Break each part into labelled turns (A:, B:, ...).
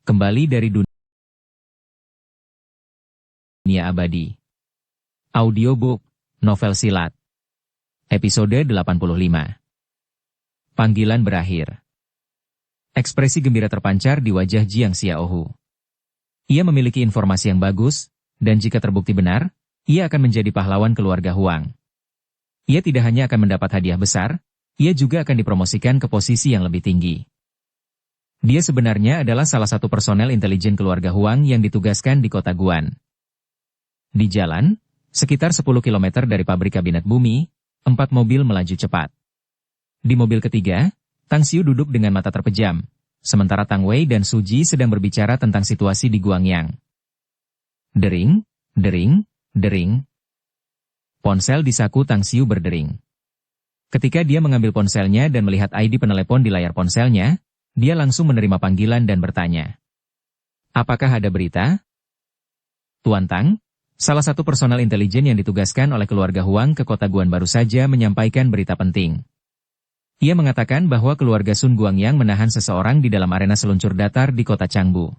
A: Kembali dari dunia abadi. Audiobook, novel silat. Episode 85. Panggilan berakhir. Ekspresi gembira terpancar di wajah Jiang Xiaohu. Ia memiliki informasi yang bagus, dan jika terbukti benar, ia akan menjadi pahlawan keluarga Huang. Ia tidak hanya akan mendapat hadiah besar, ia juga akan dipromosikan ke posisi yang lebih tinggi. Dia sebenarnya adalah salah satu personel intelijen keluarga Huang yang ditugaskan di kota Guan. Di jalan, sekitar 10 km dari pabrik kabinet bumi, 4 mobil melaju cepat. Di mobil ketiga, Tang Xiu duduk dengan mata terpejam, sementara Tang Wei dan Su Ji sedang berbicara tentang situasi di Guangyang. Dering, dering, dering. Ponsel di saku Tang Xiu berdering. Ketika dia mengambil ponselnya dan melihat ID penelepon di layar ponselnya, dia langsung menerima panggilan dan bertanya. Apakah ada berita? Tuan Tang, salah satu personel intelijen yang ditugaskan oleh keluarga Huang ke kota Guan baru saja menyampaikan berita penting. Ia mengatakan bahwa keluarga Sun Guangyang menahan seseorang di dalam arena seluncur datar di kota Changbu.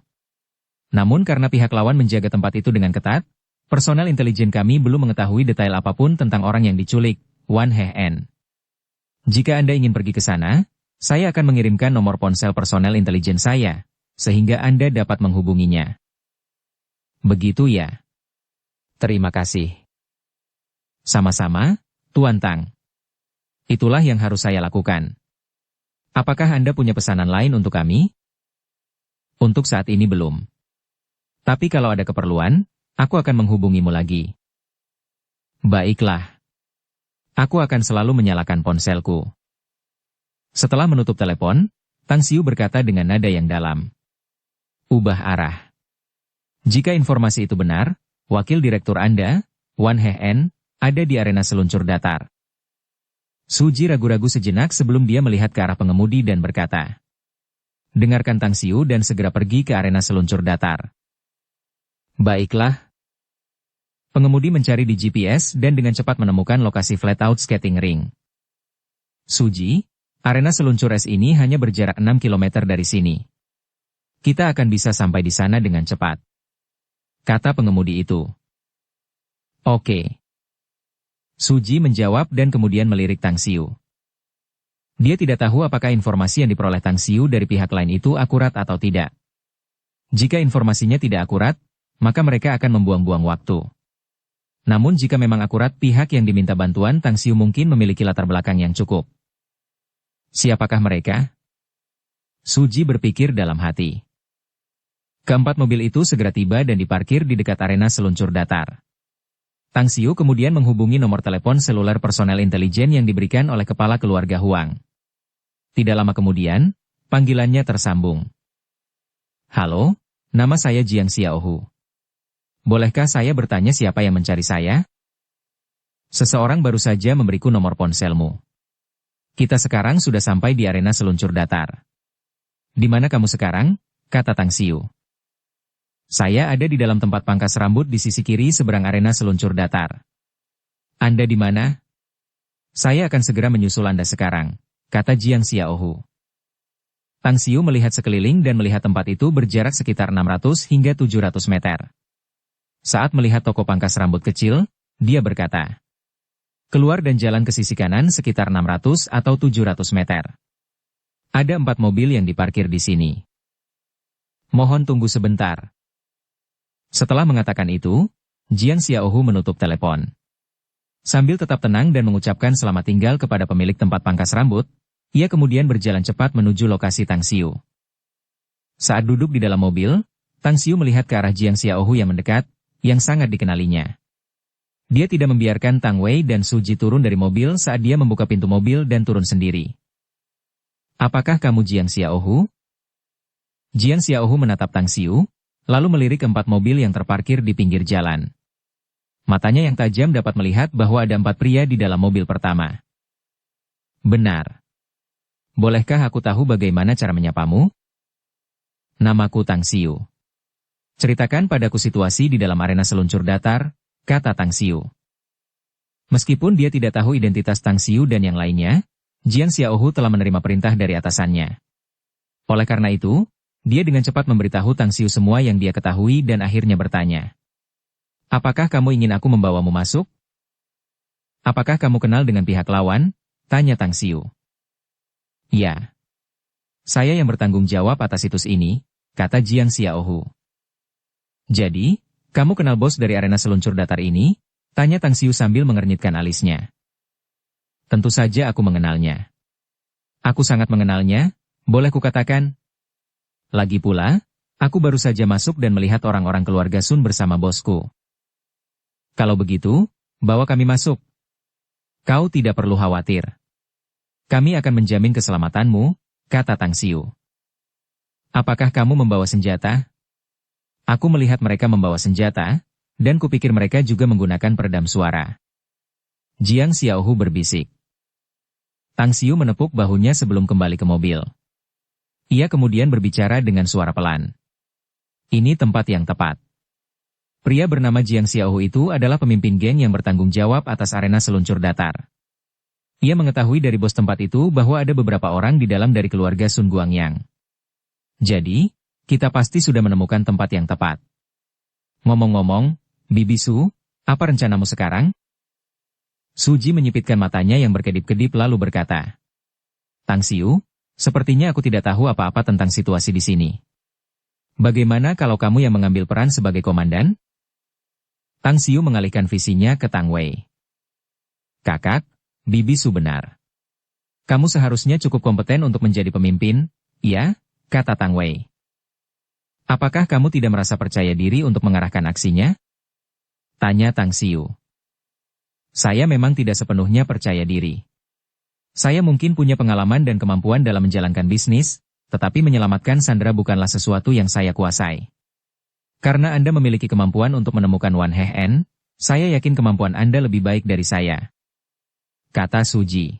A: Namun karena pihak lawan menjaga tempat itu dengan ketat, personel intelijen kami belum mengetahui detail apapun tentang orang yang diculik, Wan Hehen. Jika Anda ingin pergi ke sana, saya akan mengirimkan nomor ponsel personel intelijen saya, sehingga Anda dapat menghubunginya. Begitu ya? Terima kasih. Sama-sama, Tuan Tang. Itulah yang harus saya lakukan. Apakah Anda punya pesanan lain untuk kami? Untuk saat ini belum. Tapi kalau ada keperluan, aku akan menghubungimu lagi. Baiklah. Aku akan selalu menyalakan ponselku. Setelah menutup telepon, Tang Xiu berkata dengan nada yang dalam. Ubah arah. Jika informasi itu benar, wakil direktur Anda, Wan Hehen, ada di arena seluncur datar. Su Ji ragu-ragu sejenak sebelum dia melihat ke arah pengemudi dan berkata. Dengarkan Tang Xiu dan segera pergi ke arena seluncur datar. Baiklah. Pengemudi mencari di GPS dan dengan cepat menemukan lokasi flat-out skating ring. Su Ji, arena seluncur es ini hanya berjarak 6 km dari sini. Kita akan bisa sampai di sana dengan cepat. Kata pengemudi itu. Oke. Su Ji menjawab dan kemudian melirik Tang Xiu. Dia tidak tahu apakah informasi yang diperoleh Tang Xiu dari pihak lain itu akurat atau tidak. Jika informasinya tidak akurat, maka mereka akan membuang-buang waktu. Namun jika memang akurat, pihak yang diminta bantuan Tang Xiu mungkin memiliki latar belakang yang cukup. Siapakah mereka? Su Ji berpikir dalam hati. Keempat mobil itu segera tiba dan diparkir di dekat arena seluncur datar. Tang Xiu kemudian menghubungi nomor telepon seluler personel intelijen yang diberikan oleh kepala keluarga Huang. Tidak lama kemudian, panggilannya tersambung. Halo, nama saya Jiang Xiaohu. Bolehkah saya bertanya siapa yang mencari saya? Seseorang baru saja memberiku nomor ponselmu. Kita sekarang sudah sampai di arena seluncur datar. Di mana kamu sekarang? Kata Tang Xiu. Saya ada di dalam tempat pangkas rambut di sisi kiri seberang arena seluncur datar. Anda di mana? Saya akan segera menyusul Anda sekarang, kata Jiang Xiaohu. Tang Xiu melihat sekeliling dan melihat tempat itu berjarak sekitar 600 hingga 700 meter. Saat melihat toko pangkas rambut kecil, dia berkata, keluar dan jalan ke sisi kanan sekitar 600 atau 700 meter. Ada 4 mobil yang diparkir di sini. Mohon tunggu sebentar. Setelah mengatakan itu, Jiang Xiaohu menutup telepon. Sambil tetap tenang dan mengucapkan selamat tinggal kepada pemilik tempat pangkas rambut, ia kemudian berjalan cepat menuju lokasi Tang Xiu. Saat duduk di dalam mobil, Tang Xiu melihat ke arah Jiang Xiaohu yang mendekat, yang sangat dikenalinya. Dia tidak membiarkan Tang Wei dan Su Ji turun dari mobil saat dia membuka pintu mobil dan turun sendiri. Apakah kamu Jiang Xiaohu? Jiang Xiaohu menatap Tang Xiu, lalu melirik 4 mobil yang terparkir di pinggir jalan. Matanya yang tajam dapat melihat bahwa ada 4 pria di dalam mobil pertama. Benar. Bolehkah aku tahu bagaimana cara menyapamu? Namaku Tang Xiu. Ceritakan padaku situasi di dalam arena seluncur datar, kata Tang Xiu. Meskipun dia tidak tahu identitas Tang Xiu dan yang lainnya, Jiang Xiaohu telah menerima perintah dari atasannya. Oleh karena itu, Dia dengan cepat memberitahu Tang Xiu semua yang dia ketahui dan akhirnya bertanya. Apakah kamu ingin aku membawamu masuk? Apakah kamu kenal dengan pihak lawan? Tanya Tang Xiu. Ya. Saya yang bertanggung jawab atas situs ini, kata Jiang Xiaohu. Jadi, kamu kenal bos dari arena seluncur datar ini? Tanya Tang Xiu sambil mengernyitkan alisnya. Tentu saja aku mengenalnya. Aku sangat mengenalnya, boleh kukatakan? Lagi pula, aku baru saja masuk dan melihat orang-orang keluarga Sun bersama bosku. Kalau begitu, bawa kami masuk. Kau tidak perlu khawatir. Kami akan menjamin keselamatanmu, kata Tang Xiu. Apakah kamu membawa senjata? Aku melihat mereka membawa senjata, dan kupikir mereka juga menggunakan peredam suara. Jiang Xiaohu berbisik. Tang Xiu menepuk bahunya sebelum kembali ke mobil. Ia kemudian berbicara dengan suara pelan. Ini tempat yang tepat. Pria bernama Jiang Xiaohu itu adalah pemimpin geng yang bertanggung jawab atas arena seluncur datar. Ia mengetahui dari bos tempat itu bahwa ada beberapa orang di dalam dari keluarga Sun Guangyang. Jadi, kita pasti sudah menemukan tempat yang tepat. Ngomong-ngomong, Bibi Su, apa rencanamu sekarang? Suji menyipitkan matanya yang berkedip-kedip lalu berkata. Tang Xiu, sepertinya aku tidak tahu apa-apa tentang situasi di sini. Bagaimana kalau kamu yang mengambil peran sebagai komandan? Tang Xiu mengalihkan visinya ke Tang Wei. Kakak, Bibi Su benar. Kamu seharusnya cukup kompeten untuk menjadi pemimpin, ya? Kata Tang Wei. Apakah kamu tidak merasa percaya diri untuk mengarahkan aksinya? Tanya Tang Xiu. Saya memang tidak sepenuhnya percaya diri. Saya mungkin punya pengalaman dan kemampuan dalam menjalankan bisnis, tetapi menyelamatkan Sandra bukanlah sesuatu yang saya kuasai. Karena Anda memiliki kemampuan untuk menemukan Wan Hehen, saya yakin kemampuan Anda lebih baik dari saya. Kata Suji.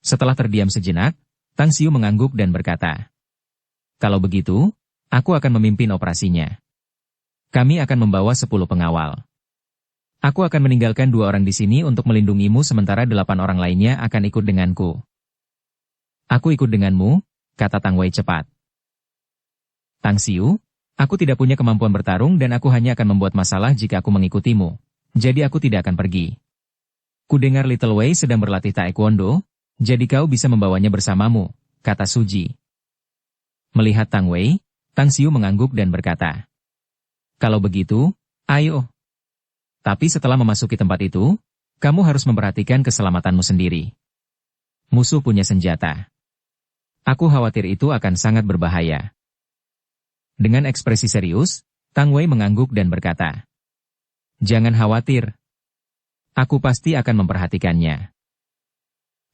A: Setelah terdiam sejenak, Tang Xiu mengangguk dan berkata. Kalau begitu, aku akan memimpin operasinya. Kami akan membawa 10 pengawal. Aku akan meninggalkan 2 orang di sini untuk melindungimu sementara 8 orang lainnya akan ikut denganku. Aku ikut denganmu, kata Tang Wei cepat. Tang Xiu, aku tidak punya kemampuan bertarung dan aku hanya akan membuat masalah jika aku mengikutimu. Jadi aku tidak akan pergi. Kudengar Little Wei sedang berlatih taekwondo, jadi kau bisa membawanya bersamamu, kata Suji. Melihat Tang Wei, Tang Xiu mengangguk dan berkata. Kalau begitu, ayo. Tapi setelah memasuki tempat itu, kamu harus memperhatikan keselamatanmu sendiri. Musuh punya senjata. Aku khawatir itu akan sangat berbahaya. Dengan ekspresi serius, Tang Wei mengangguk dan berkata. Jangan khawatir. Aku pasti akan memperhatikannya.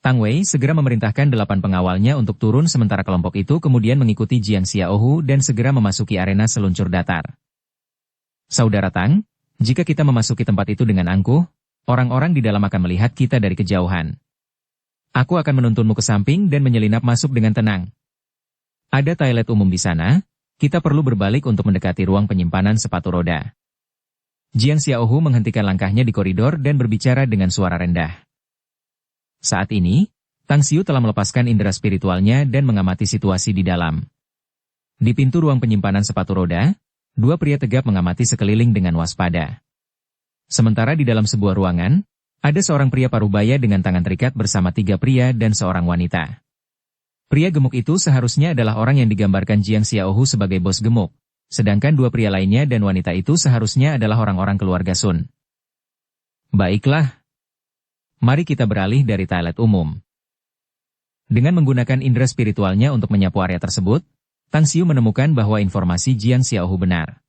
A: Tang Wei segera memerintahkan 8 pengawalnya untuk turun sementara kelompok itu kemudian mengikuti Jiang Xiaohu dan segera memasuki arena seluncur datar. Saudara Tang, jika kita memasuki tempat itu dengan angkuh, orang-orang di dalam akan melihat kita dari kejauhan. Aku akan menuntunmu ke samping dan menyelinap masuk dengan tenang. Ada toilet umum di sana, kita perlu berbalik untuk mendekati ruang penyimpanan sepatu roda. Jiang Xiaohu menghentikan langkahnya di koridor dan berbicara dengan suara rendah. Saat ini, Tang Xiu telah melepaskan indera spiritualnya dan mengamati situasi di dalam. Di pintu ruang penyimpanan sepatu roda, 2 pria tegap mengamati sekeliling dengan waspada. Sementara di dalam sebuah ruangan, ada seorang pria parubaya dengan tangan terikat bersama 3 pria dan seorang wanita. Pria gemuk itu seharusnya adalah orang yang digambarkan Jiang Xiaohu sebagai bos gemuk, sedangkan 2 pria lainnya dan wanita itu seharusnya adalah orang-orang keluarga Sun. Baiklah. Mari kita beralih dari toilet umum. Dengan menggunakan indera spiritualnya untuk menyapu area tersebut, Tang Xiu menemukan bahwa informasi Jiang Xiaohu benar.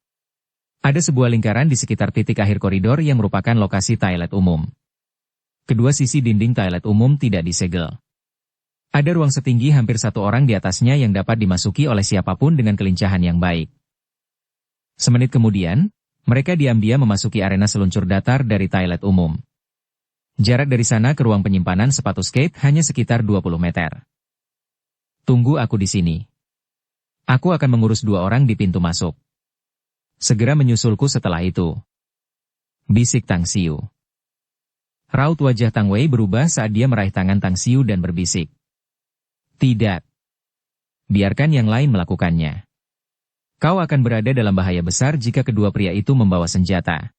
A: Ada sebuah lingkaran di sekitar titik akhir koridor yang merupakan lokasi toilet umum. Kedua sisi dinding toilet umum tidak disegel. Ada ruang setinggi hampir 1 orang di atasnya yang dapat dimasuki oleh siapapun dengan kelincahan yang baik. Semenit kemudian, mereka diam-diam memasuki arena seluncur datar dari toilet umum. Jarak dari sana ke ruang penyimpanan sepatu skate hanya sekitar 20 meter. Tunggu aku di sini. Aku akan mengurus 2 orang di pintu masuk. Segera menyusulku setelah itu. Bisik Tang Xiu. Raut wajah Tang Wei berubah saat dia meraih tangan Tang Xiu dan berbisik. Tidak. biarkan yang lain melakukannya. Kau akan berada dalam bahaya besar jika kedua pria itu membawa senjata.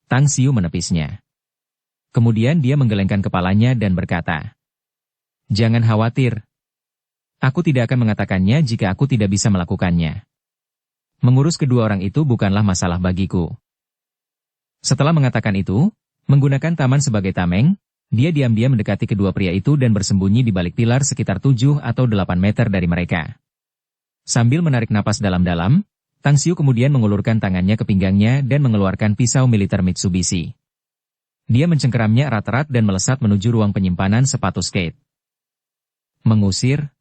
A: Tang Xiu menepisnya. Kemudian dia menggelengkan kepalanya dan berkata, "Jangan khawatir. Aku tidak akan mengatakannya jika aku tidak bisa melakukannya. Mengurus kedua orang itu bukanlah masalah bagiku." Setelah mengatakan itu, menggunakan taman sebagai tameng, dia diam-diam mendekati kedua pria itu dan bersembunyi di balik pilar sekitar 7 atau 8 meter dari mereka. Sambil menarik napas dalam-dalam, Tang Xiu kemudian mengulurkan tangannya ke pinggangnya dan mengeluarkan pisau militer Mitsubishi. Dia mencengkeramnya erat-erat dan melesat menuju ruang penyimpanan sepatu skate. Mengusir.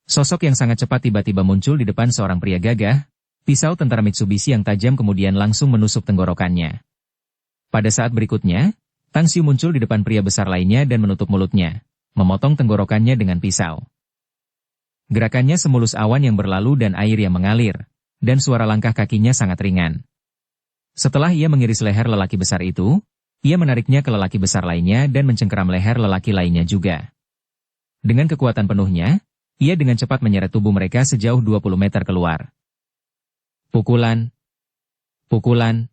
A: Sosok yang sangat cepat tiba-tiba muncul di depan seorang pria gagah, pisau tentara Mitsubishi yang tajam kemudian langsung menusuk tenggorokannya. Pada saat berikutnya, Tang Xiu muncul di depan pria besar lainnya dan menutup mulutnya, memotong tenggorokannya dengan pisau. Gerakannya semulus awan yang berlalu dan air yang mengalir, dan suara langkah kakinya sangat ringan. Setelah ia mengiris leher lelaki besar itu, ia menariknya ke lelaki besar lainnya dan mencengkeram leher lelaki lainnya juga. Dengan kekuatan penuhnya, ia dengan cepat menyeret tubuh mereka sejauh 20 meter keluar. Pukulan. Pukulan.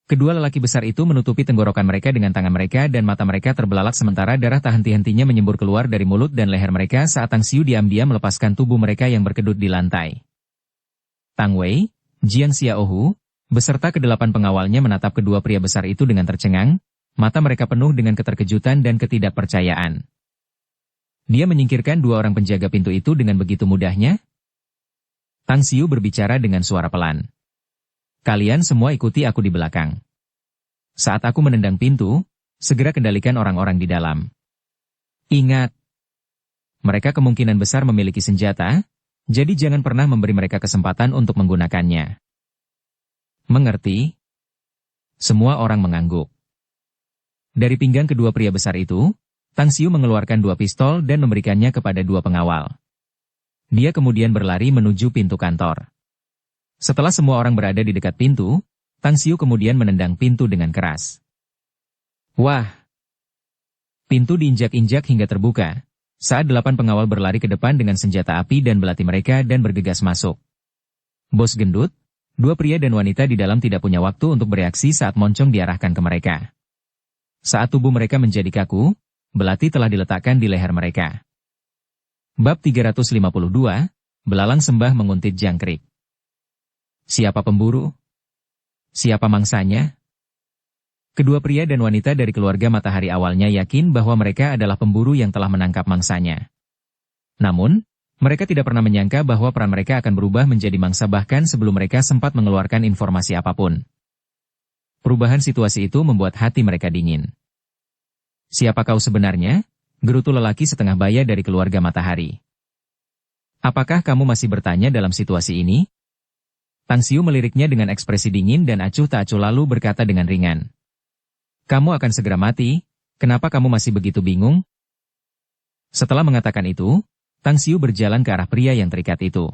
A: Kedua lelaki besar itu menutupi tenggorokan mereka dengan tangan mereka dan mata mereka terbelalak sementara darah tak henti-hentinya menyembur keluar dari mulut dan leher mereka saat Tang Xiu diam-diam melepaskan tubuh mereka yang berkedut di lantai. Tang Wei, Jian Xiaohu, beserta ke-8 pengawalnya menatap kedua pria besar itu dengan tercengang, mata mereka penuh dengan keterkejutan dan ketidakpercayaan. Dia menyingkirkan 2 orang penjaga pintu itu dengan begitu mudahnya? Tang Xiu berbicara dengan suara pelan. Kalian semua ikuti aku di belakang. Saat aku menendang pintu, segera kendalikan orang-orang di dalam. Ingat, mereka kemungkinan besar memiliki senjata, jadi jangan pernah memberi mereka kesempatan untuk menggunakannya. Mengerti? Semua orang mengangguk. Dari pinggang kedua pria besar itu, Tang Xiu mengeluarkan 2 pistol dan memberikannya kepada 2 pengawal. Dia kemudian berlari menuju pintu kantor. Setelah semua orang berada di dekat pintu, Tang Xiu kemudian menendang pintu dengan keras. Wah! Pintu diinjak-injak hingga terbuka, saat 8 pengawal berlari ke depan dengan senjata api dan belati mereka dan bergegas masuk. Bos gendut, 2 pria dan wanita di dalam tidak punya waktu untuk bereaksi saat moncong diarahkan ke mereka. Saat tubuh mereka menjadi kaku, belati telah diletakkan di leher mereka. Bab 352, Belalang Sembah Menguntit Jangkrik. Siapa pemburu? Siapa mangsanya? Kedua pria dan wanita dari keluarga Matahari awalnya yakin bahwa mereka adalah pemburu yang telah menangkap mangsanya. Namun, mereka tidak pernah menyangka bahwa peran mereka akan berubah menjadi mangsa bahkan sebelum mereka sempat mengeluarkan informasi apapun. Perubahan situasi itu membuat hati mereka dingin. Siapa kau sebenarnya? Gerutu lelaki setengah baya dari keluarga Matahari. Apakah kamu masih bertanya dalam situasi ini? Tang Xiu meliriknya dengan ekspresi dingin dan acuh tak acuh lalu berkata dengan ringan. Kamu akan segera mati, kenapa kamu masih begitu bingung? Setelah mengatakan itu, Tang Xiu berjalan ke arah pria yang terikat itu.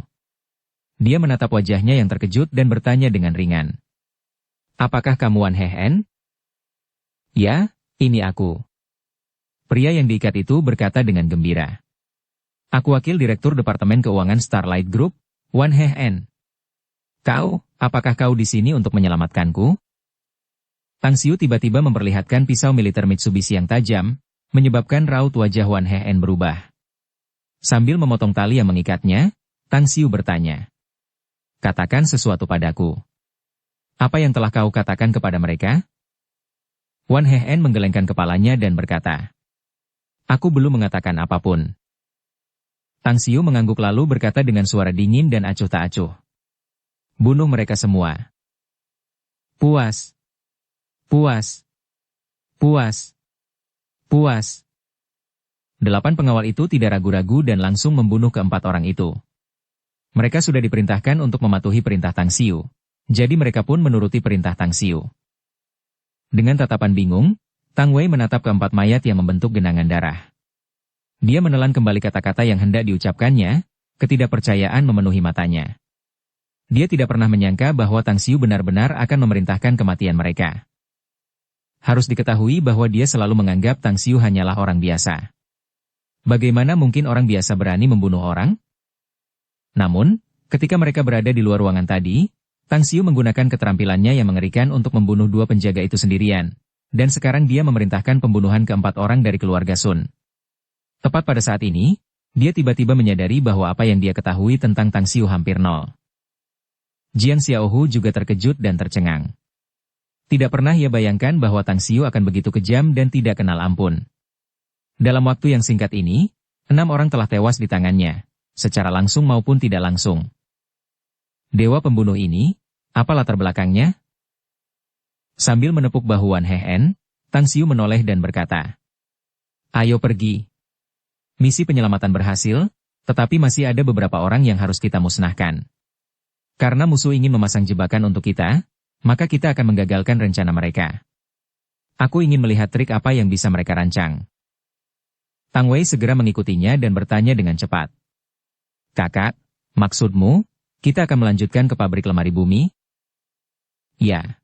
A: Dia menatap wajahnya yang terkejut dan bertanya dengan ringan. Apakah kamu Wan Hehen? Ya, ini aku. Pria yang diikat itu berkata dengan gembira. Aku wakil Direktur Departemen Keuangan Starlight Group, Wan Hehen. Kau, apakah kau di sini untuk menyelamatkanku? Tang Xiu tiba-tiba memperlihatkan pisau militer Mitsubishi yang tajam, menyebabkan raut wajah Wan Hehen berubah. Sambil memotong tali yang mengikatnya, Tang Xiu bertanya. Katakan sesuatu padaku. Apa yang telah kau katakan kepada mereka? Wan Hehen menggelengkan kepalanya dan berkata. Aku belum mengatakan apapun. Tang Xiu mengangguk lalu berkata dengan suara dingin dan acuh tak acuh. Bunuh mereka semua. Puas. Puas. Puas. Puas. 8 pengawal itu tidak ragu-ragu dan langsung membunuh ke-4 orang itu. Mereka sudah diperintahkan untuk mematuhi perintah Tang Xiu, jadi mereka pun menuruti perintah Tang Xiu. Dengan tatapan bingung, Tang Wei menatap ke-4 mayat yang membentuk genangan darah. Dia menelan kembali kata-kata yang hendak diucapkannya, ketidakpercayaan memenuhi matanya. Dia tidak pernah menyangka bahwa Tang Xiu benar-benar akan memerintahkan kematian mereka. Harus diketahui bahwa dia selalu menganggap Tang Xiu hanyalah orang biasa. Bagaimana mungkin orang biasa berani membunuh orang? Namun, ketika mereka berada di luar ruangan tadi, Tang Xiu menggunakan keterampilannya yang mengerikan untuk membunuh dua penjaga itu sendirian. Dan sekarang dia memerintahkan pembunuhan keempat orang dari keluarga Sun. Tepat pada saat ini, dia tiba-tiba menyadari bahwa apa yang dia ketahui tentang Tang Xiu hampir nol. Jiang Xiaohu juga terkejut dan tercengang. Tidak pernah ia bayangkan bahwa Tang Xiu akan begitu kejam dan tidak kenal ampun. Dalam waktu yang singkat ini, 6 orang telah tewas di tangannya, secara langsung maupun tidak langsung. Dewa pembunuh ini, apa latar belakangnya? Sambil menepuk bahu Wan Hehen, Tang Xiu menoleh dan berkata, "Ayo pergi. Misi penyelamatan berhasil, tetapi masih ada beberapa orang yang harus kita musnahkan. Karena musuh ingin memasang jebakan untuk kita, maka kita akan menggagalkan rencana mereka. Aku ingin melihat trik apa yang bisa mereka rancang." Tang Wei segera mengikutinya dan bertanya dengan cepat. "Kakak, maksudmu, kita akan melanjutkan ke pabrik lemari bumi?" "Ya.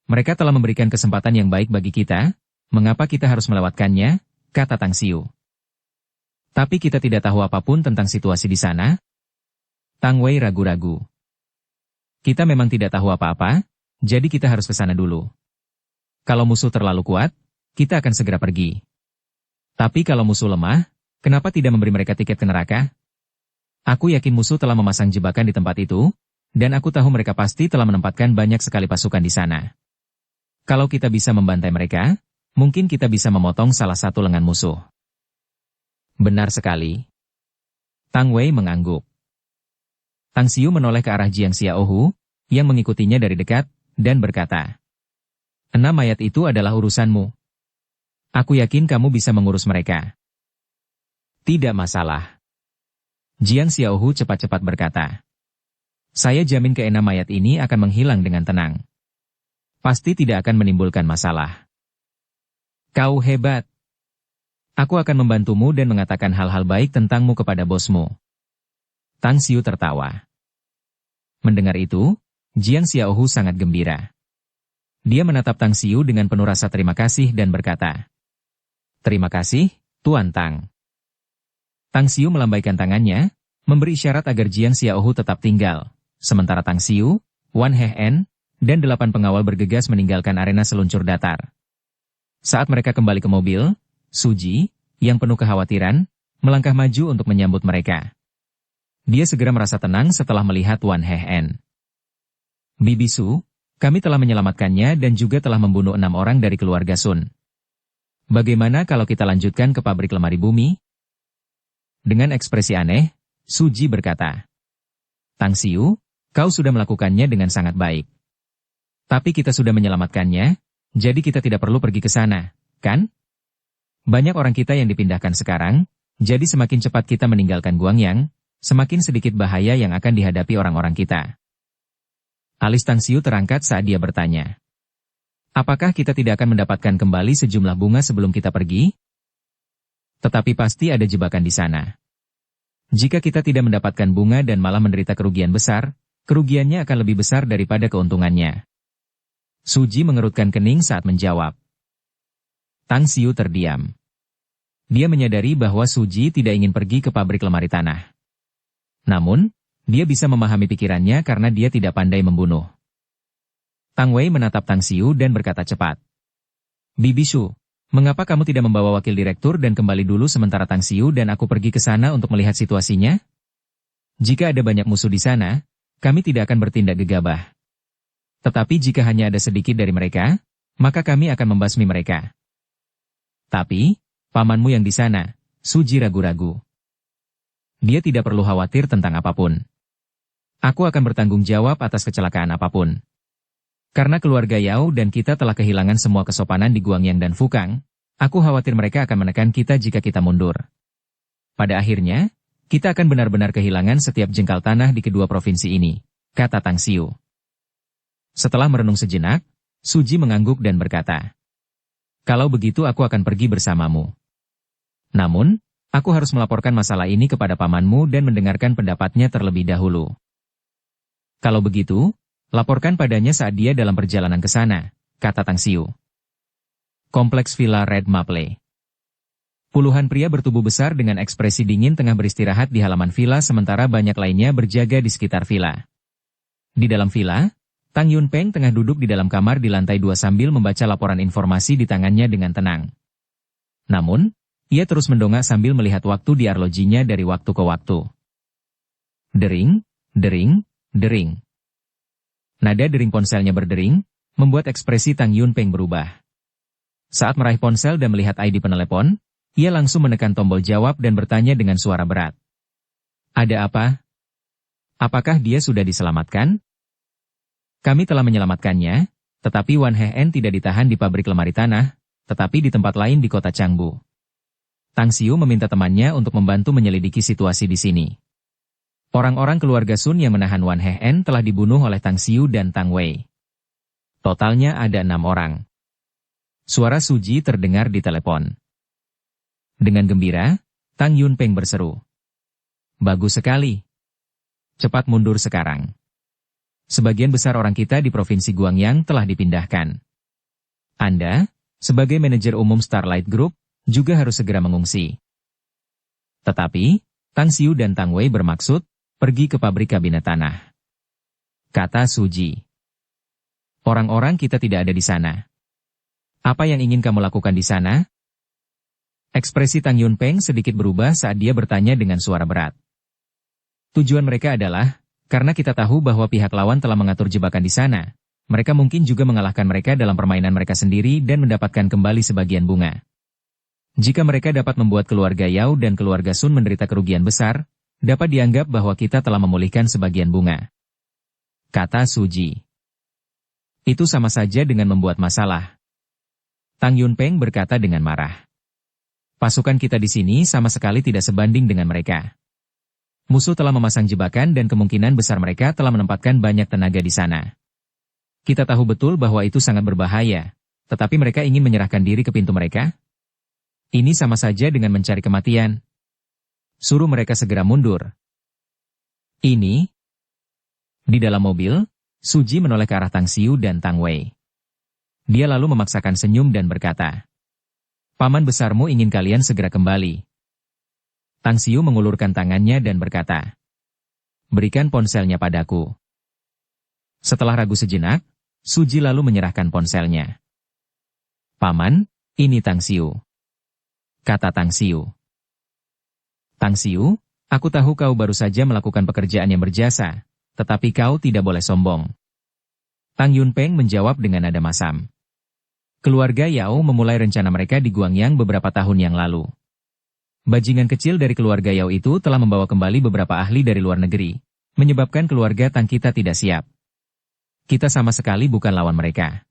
A: Mereka telah memberikan kesempatan yang baik bagi kita, mengapa kita harus melewatkannya?" kata Tang Xiu. "Tapi kita tidak tahu apapun tentang situasi di sana." Tang Wei ragu-ragu. "Kita memang tidak tahu apa-apa, jadi kita harus ke sana dulu. Kalau musuh terlalu kuat, kita akan segera pergi. Tapi kalau musuh lemah, kenapa tidak memberi mereka tiket ke neraka? Aku yakin musuh telah memasang jebakan di tempat itu, dan aku tahu mereka pasti telah menempatkan banyak sekali pasukan di sana. Kalau kita bisa membantai mereka, mungkin kita bisa memotong salah satu lengan musuh." "Benar sekali." Tang Wei mengangguk. Tang Xiu menoleh ke arah Jiang Xiaohu, yang mengikutinya dari dekat, dan berkata, 6 mayat itu adalah urusanmu. Aku yakin kamu bisa mengurus mereka." "Tidak masalah." Jiang Xiaohu cepat-cepat berkata, "Saya jamin ke-6 mayat ini akan menghilang dengan tenang. Pasti tidak akan menimbulkan masalah." "Kau hebat. Aku akan membantumu dan mengatakan hal-hal baik tentangmu kepada bosmu." Tang Xiu tertawa. Mendengar itu, Jiang Xiaohu sangat gembira. Dia menatap Tang Xiu dengan penuh rasa terima kasih dan berkata, "Terima kasih, Tuan Tang." Tang Xiu melambaikan tangannya, memberi isyarat agar Jiang Xiaohu tetap tinggal, sementara Tang Xiu, Wan Hehen, dan 8 pengawal bergegas meninggalkan arena seluncur datar. Saat mereka kembali ke mobil, Suji, yang penuh kekhawatiran, melangkah maju untuk menyambut mereka. Dia segera merasa tenang setelah melihat Wan Hehen. "Bibi Su, kami telah menyelamatkannya dan juga telah membunuh 6 orang dari keluarga Sun. Bagaimana kalau kita lanjutkan ke pabrik lemari bumi?" Dengan ekspresi aneh, Suji berkata, "Tang Xiu, kau sudah melakukannya dengan sangat baik. Tapi kita sudah menyelamatkannya, jadi kita tidak perlu pergi ke sana, kan? Banyak orang kita yang dipindahkan sekarang, jadi semakin cepat kita meninggalkan Guangyang, semakin sedikit bahaya yang akan dihadapi orang-orang kita." Alis Tang Xiu terangkat saat dia bertanya, "Apakah kita tidak akan mendapatkan kembali sejumlah bunga sebelum kita pergi? Tetapi pasti ada jebakan di sana. Jika kita tidak mendapatkan bunga dan malah menderita kerugian besar, kerugiannya akan lebih besar daripada keuntungannya." Suji mengerutkan kening saat menjawab. Tang Xiu terdiam. Dia menyadari bahwa Suji tidak ingin pergi ke pabrik lemari tanah. Namun, dia bisa memahami pikirannya karena dia tidak pandai membunuh. Tang Wei menatap Tang Xiu dan berkata cepat, "Bibi Su, mengapa kamu tidak membawa wakil direktur dan kembali dulu sementara Tang Xiu dan aku pergi ke sana untuk melihat situasinya? Jika ada banyak musuh di sana, kami tidak akan bertindak gegabah. Tetapi jika hanya ada sedikit dari mereka, maka kami akan membasmi mereka." "Tapi, pamanmu yang di sana," Suji ragu-ragu. "Dia tidak perlu khawatir tentang apapun. Aku akan bertanggung jawab atas kecelakaan apapun. Karena keluarga Yao dan kita telah kehilangan semua kesopanan di Guangyang dan Fukang, aku khawatir mereka akan menekan kita jika kita mundur. Pada akhirnya, kita akan benar-benar kehilangan setiap jengkal tanah di kedua provinsi ini," kata Tang Xiu. Setelah merenung sejenak, Suji mengangguk dan berkata, "Kalau begitu aku akan pergi bersamamu. Namun, aku harus melaporkan masalah ini kepada pamanmu dan mendengarkan pendapatnya terlebih dahulu." "Kalau begitu, laporkan padanya saat dia dalam perjalanan ke sana," kata Tang Xiu. Kompleks Villa Red Maple. Puluhan pria bertubuh besar dengan ekspresi dingin tengah beristirahat di halaman villa sementara banyak lainnya berjaga di sekitar villa. Di dalam villa, Tang Yunpeng tengah duduk di dalam kamar di lantai 2 sambil membaca laporan informasi di tangannya dengan tenang. Namun, ia terus mendongak sambil melihat waktu di arlojinya dari waktu ke waktu. Dering, dering, dering. Nada dering ponselnya berdering, membuat ekspresi Tang Yunpeng berubah. Saat meraih ponsel dan melihat ID penelepon, ia langsung menekan tombol jawab dan bertanya dengan suara berat. Ada apa? Apakah dia sudah diselamatkan? Kami telah menyelamatkannya, tetapi Wan Hehen tidak ditahan di pabrik lemari tanah, tetapi di tempat lain di kota Changbu. Tang Xiu meminta temannya untuk membantu menyelidiki situasi di sini. Orang-orang keluarga Sun yang menahan Wan Hehen telah dibunuh oleh Tang Xiu dan Tang Wei. Totalnya ada 6 orang. Suara Suji terdengar di telepon. Dengan gembira, Tang Yunpeng berseru. Bagus sekali. Cepat mundur sekarang. Sebagian besar orang kita di Provinsi Guangyang telah dipindahkan. Anda, sebagai manajer umum Starlight Group, juga harus segera mengungsi. Tetapi, Tang Xiu dan Tang Wei bermaksud, pergi ke pabrik kabinet tanah. Kata Suji. Orang-orang kita tidak ada di sana. Apa yang ingin kamu lakukan di sana? Ekspresi Tang Yunpeng sedikit berubah saat dia bertanya dengan suara berat. Tujuan mereka adalah, karena kita tahu bahwa pihak lawan telah mengatur jebakan di sana, mereka mungkin juga mengalahkan mereka dalam permainan mereka sendiri dan mendapatkan kembali sebagian bunga. Jika mereka dapat membuat keluarga Yao dan keluarga Sun menderita kerugian besar, dapat dianggap bahwa kita telah memulihkan sebagian bunga. Kata Suji. Itu sama saja dengan membuat masalah. Tang Yunpeng berkata dengan marah. Pasukan kita di sini sama sekali tidak sebanding dengan mereka. Musuh telah memasang jebakan dan kemungkinan besar mereka telah menempatkan banyak tenaga di sana. Kita tahu betul bahwa itu sangat berbahaya, tetapi mereka ingin menyerahkan diri ke pintu mereka? Ini sama saja dengan mencari kematian. Suruh mereka segera mundur. Ini? Di dalam mobil, Suji menoleh ke arah Tang Xiu dan Tang Wei. Dia lalu memaksakan senyum dan berkata, Paman besarmu ingin kalian segera kembali. Tang Xiu mengulurkan tangannya dan berkata, berikan ponselnya padaku. Setelah ragu sejenak, Suji lalu menyerahkan ponselnya. Paman, ini Tang Xiu. Kata Tang Xiu. Tang Xiu, aku tahu kau baru saja melakukan pekerjaan yang berjasa, tetapi kau tidak boleh sombong. Tang Yunpeng menjawab dengan nada masam. Keluarga Yao memulai rencana mereka di Guangyang beberapa tahun yang lalu. Bajingan kecil dari keluarga Yao itu telah membawa kembali beberapa ahli dari luar negeri, menyebabkan keluarga Tang kita tidak siap. Kita sama sekali bukan lawan mereka.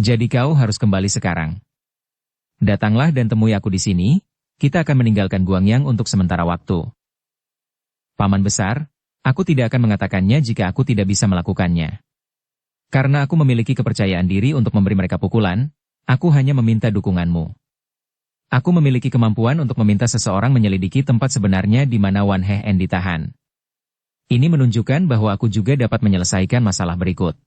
A: Jadi kau harus kembali sekarang. Datanglah dan temui aku di sini, kita akan meninggalkan Guangyang untuk sementara waktu. Paman besar, aku tidak akan mengatakannya jika aku tidak bisa melakukannya. Karena aku memiliki kepercayaan diri untuk memberi mereka pukulan, aku hanya meminta dukunganmu. Aku memiliki kemampuan untuk meminta seseorang menyelidiki tempat sebenarnya di mana Wan Hehen ditahan. Ini menunjukkan bahwa aku juga dapat menyelesaikan masalah berikut.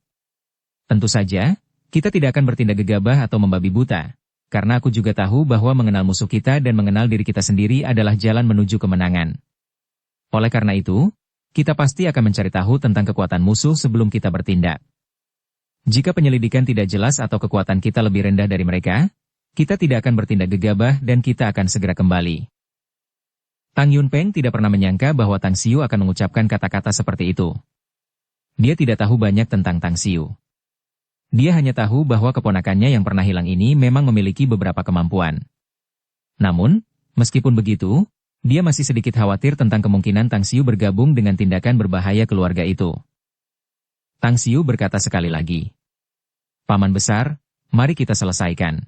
A: Tentu saja, kita tidak akan bertindak gegabah atau membabi buta, karena aku juga tahu bahwa mengenal musuh kita dan mengenal diri kita sendiri adalah jalan menuju kemenangan. Oleh karena itu, kita pasti akan mencari tahu tentang kekuatan musuh sebelum kita bertindak. Jika penyelidikan tidak jelas atau kekuatan kita lebih rendah dari mereka, kita tidak akan bertindak gegabah dan kita akan segera kembali. Tang Yunpeng tidak pernah menyangka bahwa Tang Xiu akan mengucapkan kata-kata seperti itu. Dia tidak tahu banyak tentang Tang Xiu. Dia hanya tahu bahwa keponakannya yang pernah hilang ini memang memiliki beberapa kemampuan. Namun, meskipun begitu, dia masih sedikit khawatir tentang kemungkinan Tang Xiu bergabung dengan tindakan berbahaya keluarga itu. Tang Xiu berkata sekali lagi. Paman besar, mari kita selesaikan.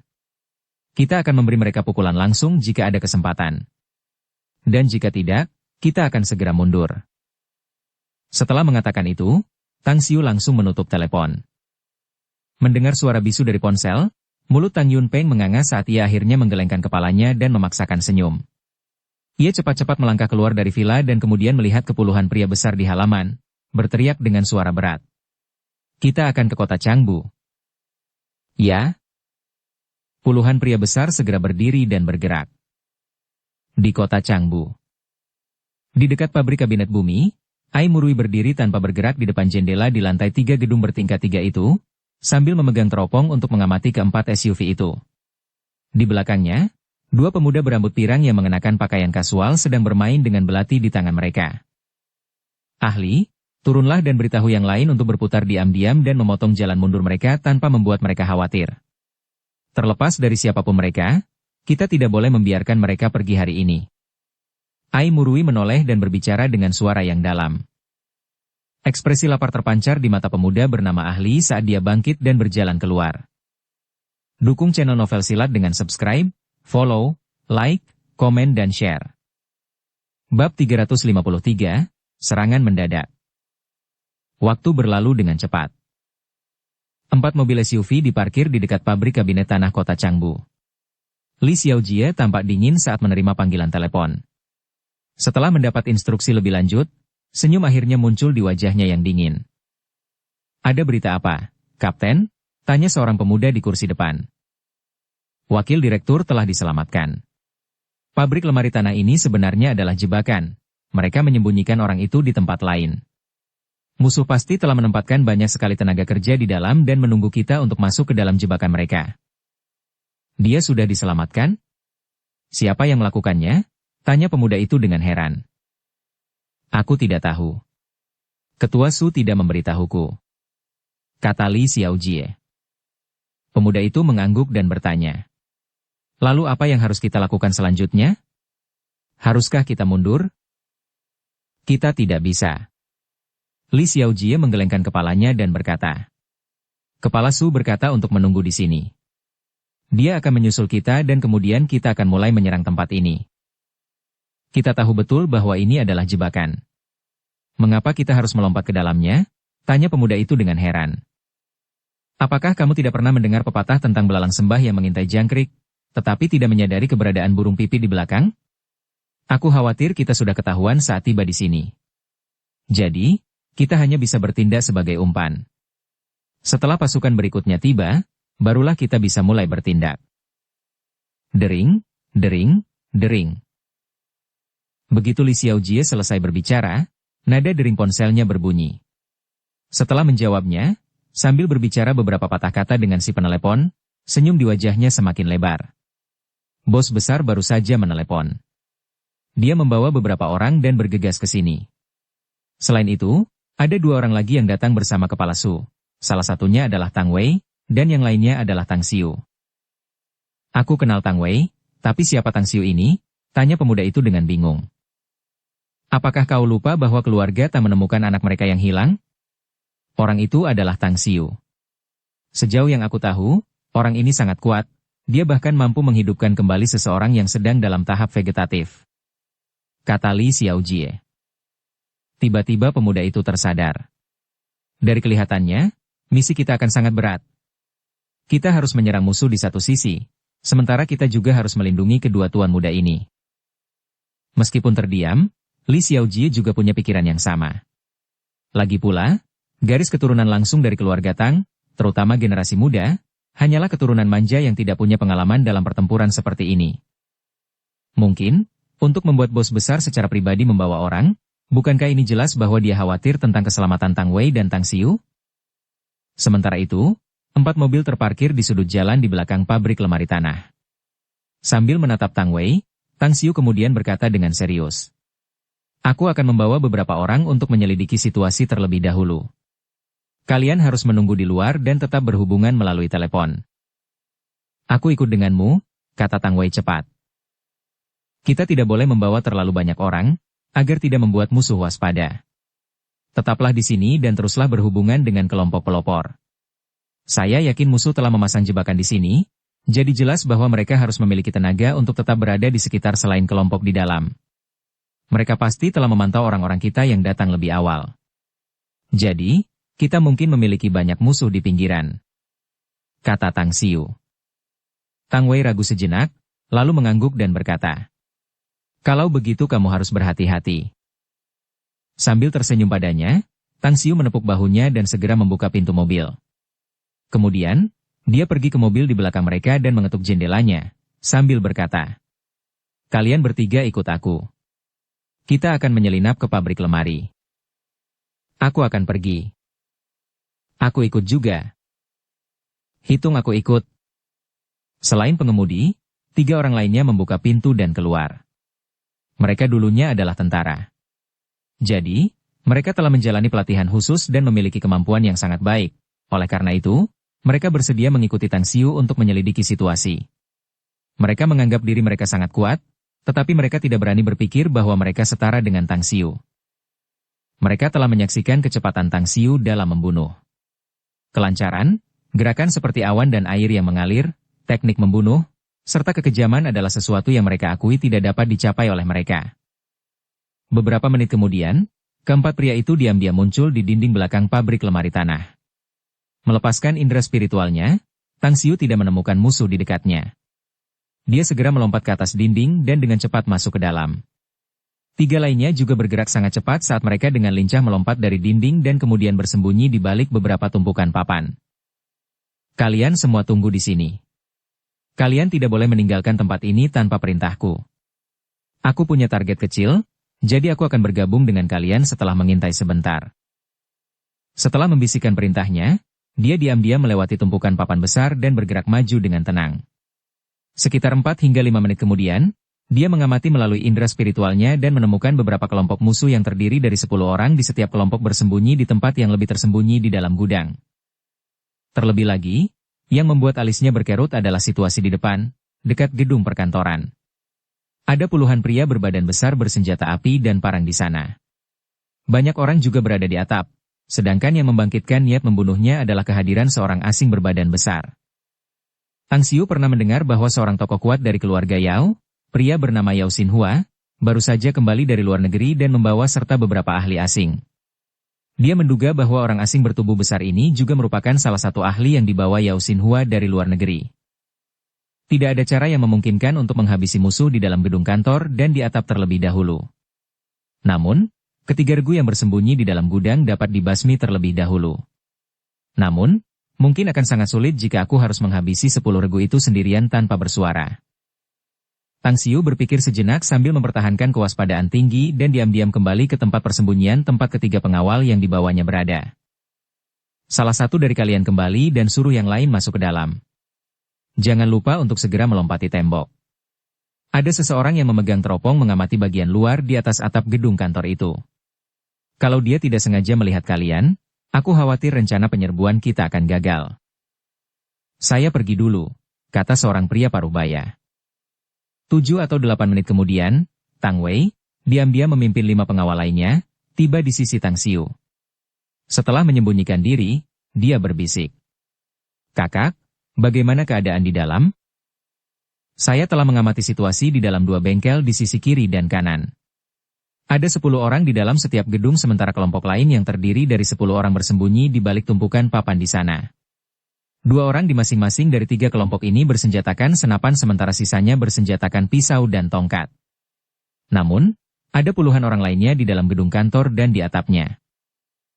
A: Kita akan memberi mereka pukulan langsung jika ada kesempatan. Dan jika tidak, kita akan segera mundur. Setelah mengatakan itu, Tang Xiu langsung menutup telepon. Mendengar suara bisu dari ponsel, mulut Tang Yunpeng menganga saat ia akhirnya menggelengkan kepalanya dan memaksakan senyum. Ia cepat-cepat melangkah keluar dari villa dan kemudian melihat kepuluhan pria besar di halaman, berteriak dengan suara berat. Kita akan ke kota Changbu. Ya? Puluhan pria besar segera berdiri dan bergerak. di kota Changbu. Di dekat pabrik kabinet bumi, Ai Murui berdiri tanpa bergerak di depan jendela di lantai 3 gedung bertingkat 3 itu, sambil memegang teropong untuk mengamati keempat SUV itu. Di belakangnya, dua pemuda berambut pirang yang mengenakan pakaian kasual sedang bermain dengan belati di tangan mereka. Ahli, turunlah dan beritahu yang lain untuk berputar diam-diam dan memotong jalan mundur mereka tanpa membuat mereka khawatir. Terlepas dari siapapun mereka, kita tidak boleh membiarkan mereka pergi hari ini. Ai Murui menoleh dan berbicara dengan suara yang dalam. Ekspresi lapar terpancar di mata pemuda bernama Ahli saat dia bangkit dan berjalan keluar. Dukung channel Novel Silat dengan subscribe, follow, like, komen dan share. Bab 353, Serangan Mendadak. Waktu berlalu dengan cepat. 4 mobil SUV diparkir di dekat pabrik kabinet tanah kota Changbu. Li Xiaojie tampak dingin saat menerima panggilan telepon. Setelah mendapat instruksi lebih lanjut, senyum akhirnya muncul di wajahnya yang dingin. "Ada berita apa, Kapten?" tanya seorang pemuda di kursi depan. "Wakil direktur telah diselamatkan. Pabrik lemari tanah ini sebenarnya adalah jebakan. Mereka menyembunyikan orang itu di tempat lain. Musuh pasti telah menempatkan banyak sekali tenaga kerja di dalam dan menunggu kita untuk masuk ke dalam jebakan mereka." "Dia sudah diselamatkan? Siapa yang melakukannya?" tanya pemuda itu dengan heran. "Aku tidak tahu. Ketua Su tidak memberitahuku," kata Li Xiaojie. Pemuda itu mengangguk dan bertanya, "Lalu apa yang harus kita lakukan selanjutnya? Haruskah kita mundur?" "Kita tidak bisa." Li Xiaojie menggelengkan kepalanya dan berkata. "Kepala Su berkata untuk menunggu di sini. Dia akan menyusul kita dan kemudian kita akan mulai menyerang tempat ini. Kita tahu betul bahwa ini adalah jebakan. Mengapa kita harus melompat ke dalamnya?" tanya pemuda itu dengan heran. "Apakah kamu tidak pernah mendengar pepatah tentang belalang sembah yang mengintai jangkrik, tetapi tidak menyadari keberadaan burung pipit di belakang? Aku khawatir kita sudah ketahuan saat tiba di sini. Jadi, kita hanya bisa bertindak sebagai umpan. Setelah pasukan berikutnya tiba, barulah kita bisa mulai bertindak." Dering, dering, dering. Begitu Li Xiaojie selesai berbicara, nada dering ponselnya berbunyi. Setelah menjawabnya, sambil berbicara beberapa patah kata dengan si penelepon, senyum di wajahnya semakin lebar. Bos besar baru saja menelepon. Dia membawa beberapa orang dan bergegas ke sini. Selain itu, ada 2 orang lagi yang datang bersama Kepala Su. Salah satunya adalah Tang Wei, dan yang lainnya adalah Tang Xiu. "Aku kenal Tang Wei, tapi siapa Tang Xiu ini?" tanya pemuda itu dengan bingung. "Apakah kau lupa bahwa keluarga tak menemukan anak mereka yang hilang? Orang itu adalah Tang Xiu. Sejauh yang aku tahu, orang ini sangat kuat, dia bahkan mampu menghidupkan kembali seseorang yang sedang dalam tahap vegetatif," kata Li Xiaojie. Tiba-tiba pemuda itu tersadar. "Dari kelihatannya, misi kita akan sangat berat. Kita harus menyerang musuh di satu sisi, sementara kita juga harus melindungi kedua tuan muda ini." Meskipun terdiam, Li Xiaojie juga punya pikiran yang sama. Lagi pula, garis keturunan langsung dari keluarga Tang, terutama generasi muda, hanyalah keturunan manja yang tidak punya pengalaman dalam pertempuran seperti ini. Mungkin, untuk membuat bos besar secara pribadi membawa orang, bukankah ini jelas bahwa dia khawatir tentang keselamatan Tang Wei dan Tang Xiu? Sementara itu, 4 mobil terparkir di sudut jalan di belakang pabrik lemari tanah. Sambil menatap Tang Wei, Tang Xiu kemudian berkata dengan serius, "Aku akan membawa beberapa orang untuk menyelidiki situasi terlebih dahulu. Kalian harus menunggu di luar dan tetap berhubungan melalui telepon." "Aku ikut denganmu," kata Tang Wei cepat. "Kita tidak boleh membawa terlalu banyak orang, agar tidak membuat musuh waspada. Tetaplah di sini dan teruslah berhubungan dengan kelompok pelopor. Saya yakin musuh telah memasang jebakan di sini, jadi jelas bahwa mereka harus memiliki tenaga untuk tetap berada di sekitar selain kelompok di dalam. Mereka pasti telah memantau orang-orang kita yang datang lebih awal. Jadi, kita mungkin memiliki banyak musuh di pinggiran," kata Tang Xiu. Tang Wei ragu sejenak, lalu mengangguk dan berkata, "Kalau begitu kamu harus berhati-hati." Sambil tersenyum padanya, Tang Xiu menepuk bahunya dan segera membuka pintu mobil. Kemudian, dia pergi ke mobil di belakang mereka dan mengetuk jendelanya, sambil berkata, Kalian bertiga ikut aku. Kita akan menyelinap ke pabrik lemari. Aku akan pergi. Aku ikut juga. Hitung aku ikut. Selain pengemudi, 3 orang lainnya membuka pintu dan keluar. Mereka dulunya adalah tentara. Jadi, mereka telah menjalani pelatihan khusus dan memiliki kemampuan yang sangat baik. Oleh karena itu, mereka bersedia mengikuti Tang Xiu untuk menyelidiki situasi. Mereka menganggap diri mereka sangat kuat, tetapi mereka tidak berani berpikir bahwa mereka setara dengan Tang Xiu. Mereka telah menyaksikan kecepatan Tang Xiu dalam membunuh. Kelancaran, gerakan seperti awan dan air yang mengalir, teknik membunuh, serta kekejaman adalah sesuatu yang mereka akui tidak dapat dicapai oleh mereka. Beberapa menit kemudian, keempat pria itu diam-diam muncul di dinding belakang pabrik lemari tanah. Melepaskan indera spiritualnya, Tang Xiu tidak menemukan musuh di dekatnya. Dia segera melompat ke atas dinding dan dengan cepat masuk ke dalam. 3 lainnya juga bergerak sangat cepat saat mereka dengan lincah melompat dari dinding dan kemudian bersembunyi di balik beberapa tumpukan papan. Kalian semua tunggu di sini. Kalian tidak boleh meninggalkan tempat ini tanpa perintahku. Aku punya target kecil, jadi aku akan bergabung dengan kalian setelah mengintai sebentar. Setelah membisikkan perintahnya, dia diam-diam melewati tumpukan papan besar dan bergerak maju dengan tenang. Sekitar 4 hingga 5 menit kemudian, dia mengamati melalui indera spiritualnya dan menemukan beberapa kelompok musuh yang terdiri dari 10 orang di setiap kelompok bersembunyi di tempat yang lebih tersembunyi di dalam gudang. Terlebih lagi, yang membuat alisnya berkerut adalah situasi di depan, dekat gedung perkantoran. Ada puluhan pria berbadan besar bersenjata api dan parang di sana. Banyak orang juga berada di atap, sedangkan yang membangkitkan niat membunuhnya adalah kehadiran seorang asing berbadan besar. Tang Xiu pernah mendengar bahwa seorang tokoh kuat dari keluarga Yao, pria bernama Yao Xinhua, baru saja kembali dari luar negeri dan membawa serta beberapa ahli asing. Dia menduga bahwa orang asing bertubuh besar ini juga merupakan salah satu ahli yang dibawa Yao Xinhua dari luar negeri. Tidak ada cara yang memungkinkan untuk menghabisi musuh di dalam gedung kantor dan di atap terlebih dahulu. Namun, ketiga regu yang bersembunyi di dalam gudang dapat dibasmi terlebih dahulu. Namun, mungkin akan sangat sulit jika aku harus menghabisi 10 regu itu sendirian tanpa bersuara. Tang Xiu berpikir sejenak sambil mempertahankan kewaspadaan tinggi dan diam-diam kembali ke tempat persembunyian tempat ketiga pengawal yang dibawanya berada. Salah satu dari kalian kembali dan suruh yang lain masuk ke dalam. Jangan lupa untuk segera melompati tembok. Ada seseorang yang memegang teropong mengamati bagian luar di atas atap gedung kantor itu. Kalau dia tidak sengaja melihat kalian, aku khawatir rencana penyerbuan kita akan gagal. Saya pergi dulu, kata seorang pria parubaya. 7 atau 8 menit kemudian, Tang Wei, diam-diam memimpin 5 pengawal lainnya, tiba di sisi Tang Xiu. Setelah menyembunyikan diri, dia berbisik. Kakak, bagaimana keadaan di dalam? Saya telah mengamati situasi di dalam 2 bengkel di sisi kiri dan kanan. Ada 10 orang di dalam setiap gedung sementara kelompok lain yang terdiri dari 10 orang bersembunyi di balik tumpukan papan di sana. 2 orang di masing-masing dari 3 kelompok ini bersenjatakan senapan sementara sisanya bersenjatakan pisau dan tongkat. Namun, ada puluhan orang lainnya di dalam gedung kantor dan di atapnya.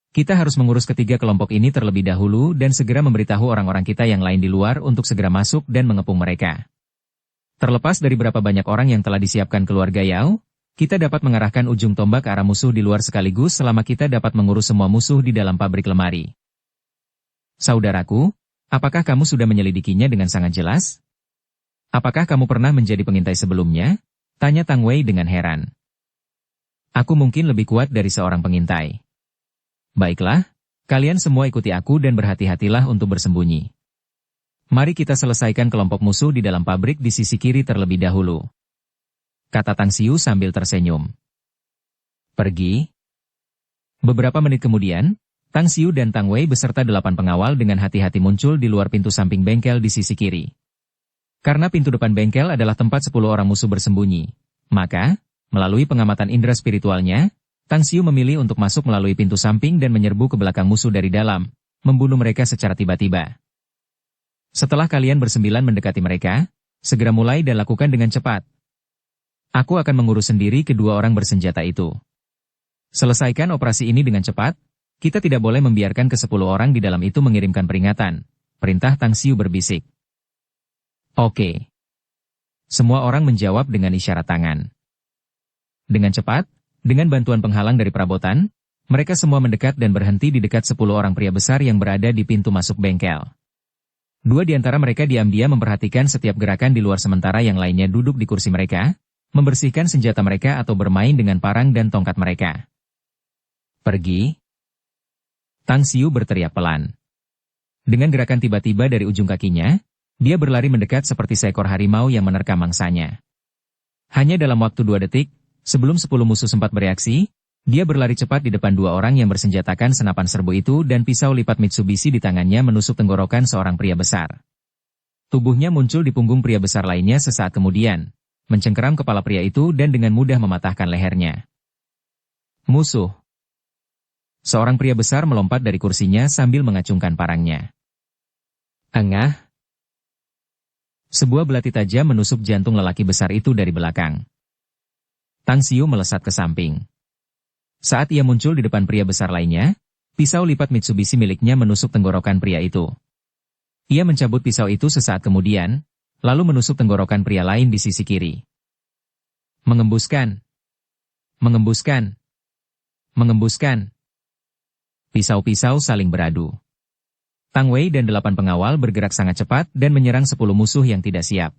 A: Kita harus mengurus ketiga kelompok ini terlebih dahulu dan segera memberitahu orang-orang kita yang lain di luar untuk segera masuk dan mengepung mereka. Terlepas dari berapa banyak orang yang telah disiapkan keluarga Yao, kita dapat mengarahkan ujung tombak ke arah musuh di luar sekaligus selama kita dapat mengurus semua musuh di dalam pabrik lemari. Saudaraku, apakah kamu sudah menyelidikinya dengan sangat jelas? Apakah kamu pernah menjadi pengintai sebelumnya? Tanya Tang Wei dengan heran. Aku mungkin lebih kuat dari seorang pengintai. Baiklah, kalian semua ikuti aku dan berhati-hatilah untuk bersembunyi. Mari kita selesaikan kelompok musuh di dalam pabrik di sisi kiri terlebih dahulu. Kata Tang Xiu sambil tersenyum. Pergi. Beberapa menit kemudian, Tang Xiu dan Tang Wei beserta 8 pengawal dengan hati-hati muncul di luar pintu samping bengkel di sisi kiri. Karena pintu depan bengkel adalah tempat 10 orang musuh bersembunyi, maka, melalui pengamatan indera spiritualnya, Tang Xiu memilih untuk masuk melalui pintu samping dan menyerbu ke belakang musuh dari dalam, membunuh mereka secara tiba-tiba. Setelah kalian bersembilan mendekati mereka, segera mulai dan lakukan dengan cepat. Aku akan mengurus sendiri kedua orang bersenjata itu. Selesaikan operasi ini dengan cepat. Kita tidak boleh membiarkan ke-10 orang di dalam itu mengirimkan peringatan. Perintah Tang Xiu berbisik. Oke. Semua orang menjawab dengan isyarat tangan. Dengan cepat, dengan bantuan penghalang dari perabotan, mereka semua mendekat dan berhenti di dekat 10 orang pria besar yang berada di pintu masuk bengkel. 2 di antara mereka diam-diam memperhatikan setiap gerakan di luar sementara yang lainnya duduk di kursi mereka, membersihkan senjata mereka atau bermain dengan parang dan tongkat mereka. Pergi. Tang Xiu berteriak pelan. Dengan gerakan tiba-tiba dari ujung kakinya, dia berlari mendekat seperti seekor harimau yang menerkam mangsanya. Hanya dalam waktu 2 detik, sebelum 10 musuh sempat bereaksi, dia berlari cepat di depan 2 orang yang bersenjatakan senapan serbu itu dan pisau lipat Mitsubishi di tangannya menusuk tenggorokan seorang pria besar. Tubuhnya muncul di punggung pria besar lainnya sesaat kemudian, mencengkeram kepala pria itu dan dengan mudah mematahkan lehernya. Musuh. Seorang pria besar melompat dari kursinya sambil mengacungkan parangnya. Engah. Sebuah belati tajam menusuk jantung lelaki besar itu dari belakang. Tang Xiu melesat ke samping. Saat ia muncul di depan pria besar lainnya, pisau lipat Mitsubishi miliknya menusuk tenggorokan pria itu. Ia mencabut pisau itu sesaat kemudian, lalu menusuk tenggorokan pria lain di sisi kiri. Mengembuskan. Mengembuskan. Mengembuskan. Pisau-pisau saling beradu. Tang Wei dan 8 pengawal bergerak sangat cepat dan menyerang 10 musuh yang tidak siap.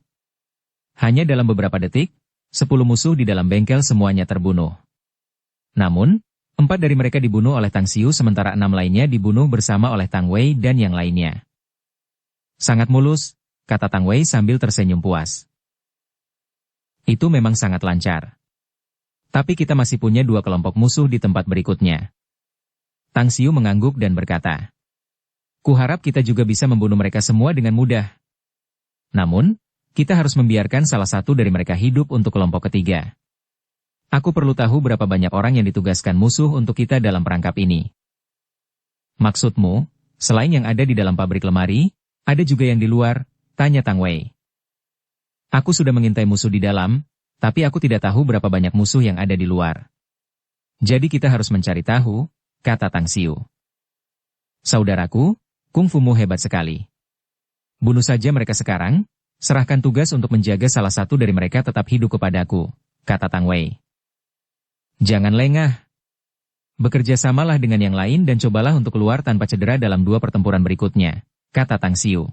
A: Hanya dalam beberapa detik, 10 musuh di dalam bengkel semuanya terbunuh. Namun, 4 dari mereka dibunuh oleh Tang Xiu sementara 6 lainnya dibunuh bersama oleh Tang Wei dan yang lainnya. Sangat mulus, kata Tang Wei sambil tersenyum puas. Itu memang sangat lancar. Tapi kita masih punya 2 kelompok musuh di tempat berikutnya. Tang Xiu mengangguk dan berkata, "Kuharap kita juga bisa membunuh mereka semua dengan mudah. Namun, kita harus membiarkan salah satu dari mereka hidup untuk kelompok ketiga. Aku perlu tahu berapa banyak orang yang ditugaskan musuh untuk kita dalam perangkap ini." "Maksudmu, selain yang ada di dalam pabrik lemari, ada juga yang di luar?" tanya Tang Wei. "Aku sudah mengintai musuh di dalam, tapi aku tidak tahu berapa banyak musuh yang ada di luar. Jadi kita harus mencari tahu," kata Tang Xiu. "Saudaraku, kungfumu hebat sekali. Bunuh saja mereka sekarang, serahkan tugas untuk menjaga salah satu dari mereka tetap hidup kepadaku," kata Tang Wei. "Jangan lengah. Bekerja samalah dengan yang lain dan cobalah untuk keluar tanpa cedera dalam 2 pertempuran berikutnya," kata Tang Xiu.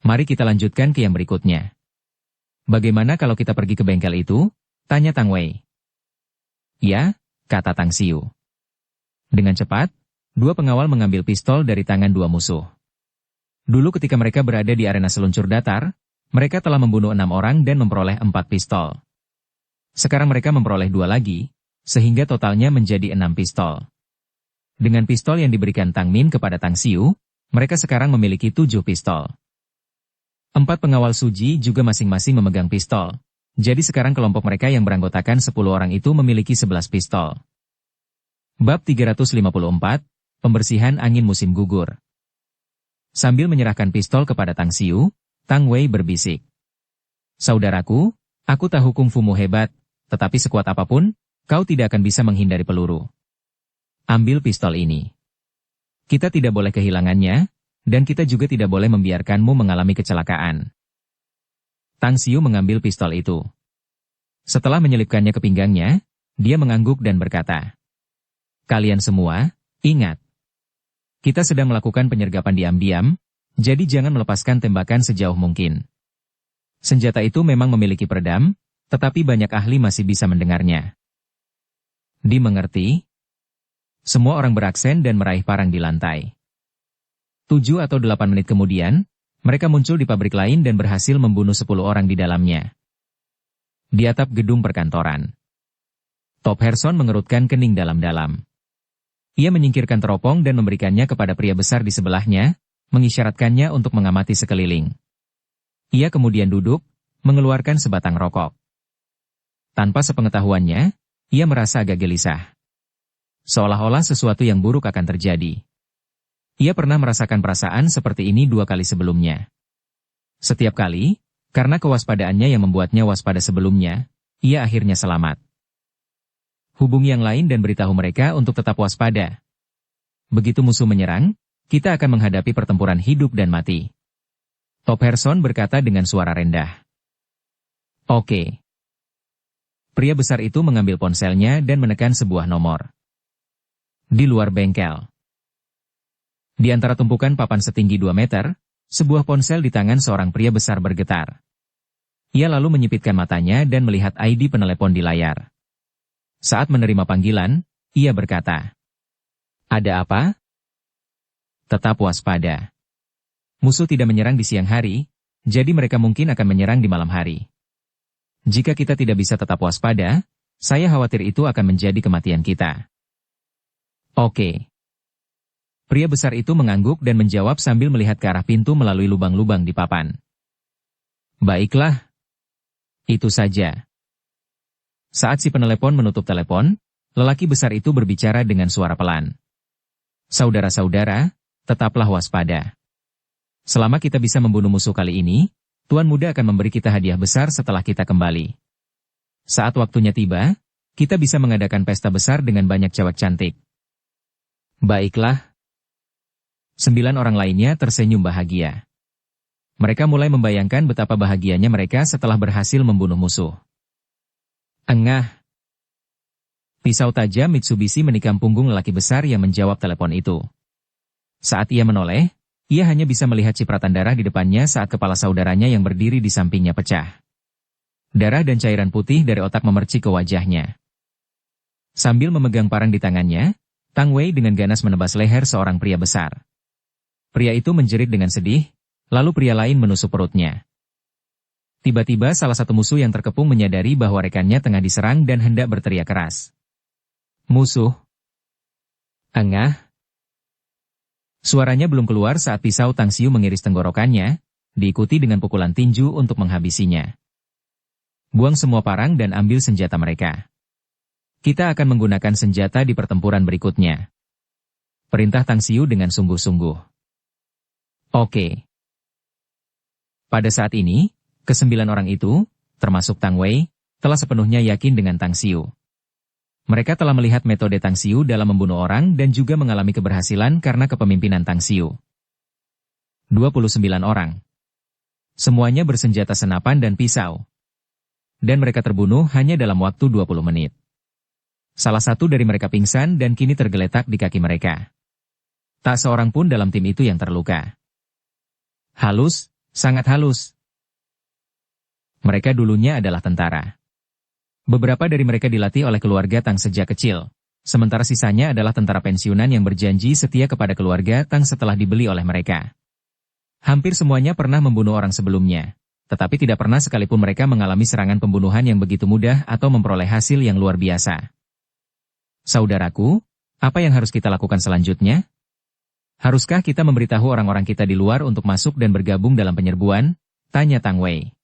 A: "Mari kita lanjutkan ke yang berikutnya. Bagaimana kalau kita pergi ke bengkel itu?" tanya Tang Wei. "Ya," kata Tang Xiu. Dengan cepat, 2 pengawal mengambil pistol dari tangan 2 musuh. Dulu ketika mereka berada di arena seluncur datar, mereka telah membunuh 6 orang dan memperoleh 4 pistol. Sekarang mereka memperoleh 2 lagi, sehingga totalnya menjadi 6 pistol. Dengan pistol yang diberikan Tang Min kepada Tang Xiu, mereka sekarang memiliki 7 pistol. 4 pengawal Suji juga masing-masing memegang pistol. Jadi sekarang kelompok mereka yang beranggotakan 10 orang itu memiliki 11 pistol. Bab 354, Pembersihan Angin Musim Gugur. Sambil menyerahkan pistol kepada Tang Xiu, Tang Wei berbisik. "Saudaraku, aku tahu kungfumu hebat, tetapi sekuat apapun, kau tidak akan bisa menghindari peluru. Ambil pistol ini. Kita tidak boleh kehilangannya, dan kita juga tidak boleh membiarkanmu mengalami kecelakaan." Tang Xiu mengambil pistol itu. Setelah menyelipkannya ke pinggangnya, dia mengangguk dan berkata, "Kalian semua, ingat. Kita sedang melakukan penyergapan diam-diam, jadi jangan melepaskan tembakan sejauh mungkin. Senjata itu memang memiliki peredam, tetapi banyak ahli masih bisa mendengarnya." "Dimengerti?" Semua orang beraksen dan meraih parang di lantai. 7 atau 8 menit kemudian, mereka muncul di pabrik lain dan berhasil membunuh 10 orang di dalamnya. Di atap gedung perkantoran, Top Herson mengerutkan kening dalam-dalam. Ia menyingkirkan teropong dan memberikannya kepada pria besar di sebelahnya, mengisyaratkannya untuk mengamati sekeliling. Ia kemudian duduk, mengeluarkan sebatang rokok. Tanpa sepengetahuannya, ia merasa agak gelisah. Seolah-olah sesuatu yang buruk akan terjadi. Ia pernah merasakan perasaan seperti ini 2 kali sebelumnya. Setiap kali, karena kewaspadaannya yang membuatnya waspada sebelumnya, ia akhirnya selamat. Hubungi yang lain dan beritahu mereka untuk tetap waspada. Begitu musuh menyerang, kita akan menghadapi pertempuran hidup dan mati. Top Herson berkata dengan suara rendah. Oke. Pria besar itu mengambil ponselnya dan menekan sebuah nomor. Di luar bengkel. Di antara tumpukan papan setinggi 2 meter, sebuah ponsel di tangan seorang pria besar bergetar. Ia lalu menyipitkan matanya dan melihat ID penelepon di layar. Saat menerima panggilan, ia berkata, "Ada apa?" Tetap waspada. Musuh tidak menyerang di siang hari, jadi mereka mungkin akan menyerang di malam hari. Jika kita tidak bisa tetap waspada, saya khawatir itu akan menjadi kematian kita. Oke. Pria besar itu mengangguk dan menjawab sambil melihat ke arah pintu melalui lubang-lubang di papan. Baiklah. Itu saja. Saat si penelepon menutup telepon, lelaki besar itu berbicara dengan suara pelan. Saudara-saudara, tetaplah waspada. Selama kita bisa membunuh musuh kali ini, Tuan Muda akan memberi kita hadiah besar setelah kita kembali. Saat waktunya tiba, kita bisa mengadakan pesta besar dengan banyak cewek cantik. Baiklah. 9 orang lainnya tersenyum bahagia. Mereka mulai membayangkan betapa bahagianya mereka setelah berhasil membunuh musuh. Engah. Pisau tajam Mitsubishi menikam punggung lelaki besar yang menjawab telepon itu. Saat ia menoleh, ia hanya bisa melihat cipratan darah di depannya saat kepala saudaranya yang berdiri di sampingnya pecah. Darah dan cairan putih dari otak memercik ke wajahnya. Sambil memegang parang di tangannya, Tang Wei dengan ganas menebas leher seorang pria besar. Pria itu menjerit dengan sedih, lalu pria lain menusuk perutnya. Tiba-tiba salah satu musuh yang terkepung menyadari bahwa rekannya tengah diserang dan hendak berteriak keras. Musuh. Engah. Suaranya belum keluar saat pisau Tang Xiu mengiris tenggorokannya, diikuti dengan pukulan tinju untuk menghabisinya. Buang semua parang dan ambil senjata mereka. Kita akan menggunakan senjata di pertempuran berikutnya. Perintah Tang Xiu dengan sungguh-sungguh. Oke. Pada saat ini, ke-9 orang itu, termasuk Tang Wei, telah sepenuhnya yakin dengan Tang Xiu. Mereka telah melihat metode Tang Xiu dalam membunuh orang dan juga mengalami keberhasilan karena kepemimpinan Tang Xiu. 29 orang. Semuanya bersenjata senapan dan pisau. Dan mereka terbunuh hanya dalam waktu 20 menit. Salah satu dari mereka pingsan dan kini tergeletak di kaki mereka. Tak seorang pun dalam tim itu yang terluka. Halus, sangat halus. Mereka dulunya adalah tentara. Beberapa dari mereka dilatih oleh keluarga Tang sejak kecil, sementara sisanya adalah tentara pensiunan yang berjanji setia kepada keluarga Tang setelah dibeli oleh mereka. Hampir semuanya pernah membunuh orang sebelumnya, tetapi tidak pernah sekalipun mereka mengalami serangan pembunuhan yang begitu mudah atau memperoleh hasil yang luar biasa. Saudaraku, apa yang harus kita lakukan selanjutnya? Haruskah kita memberitahu orang-orang kita di luar untuk masuk dan bergabung dalam penyerbuan? Tanya Tang Wei.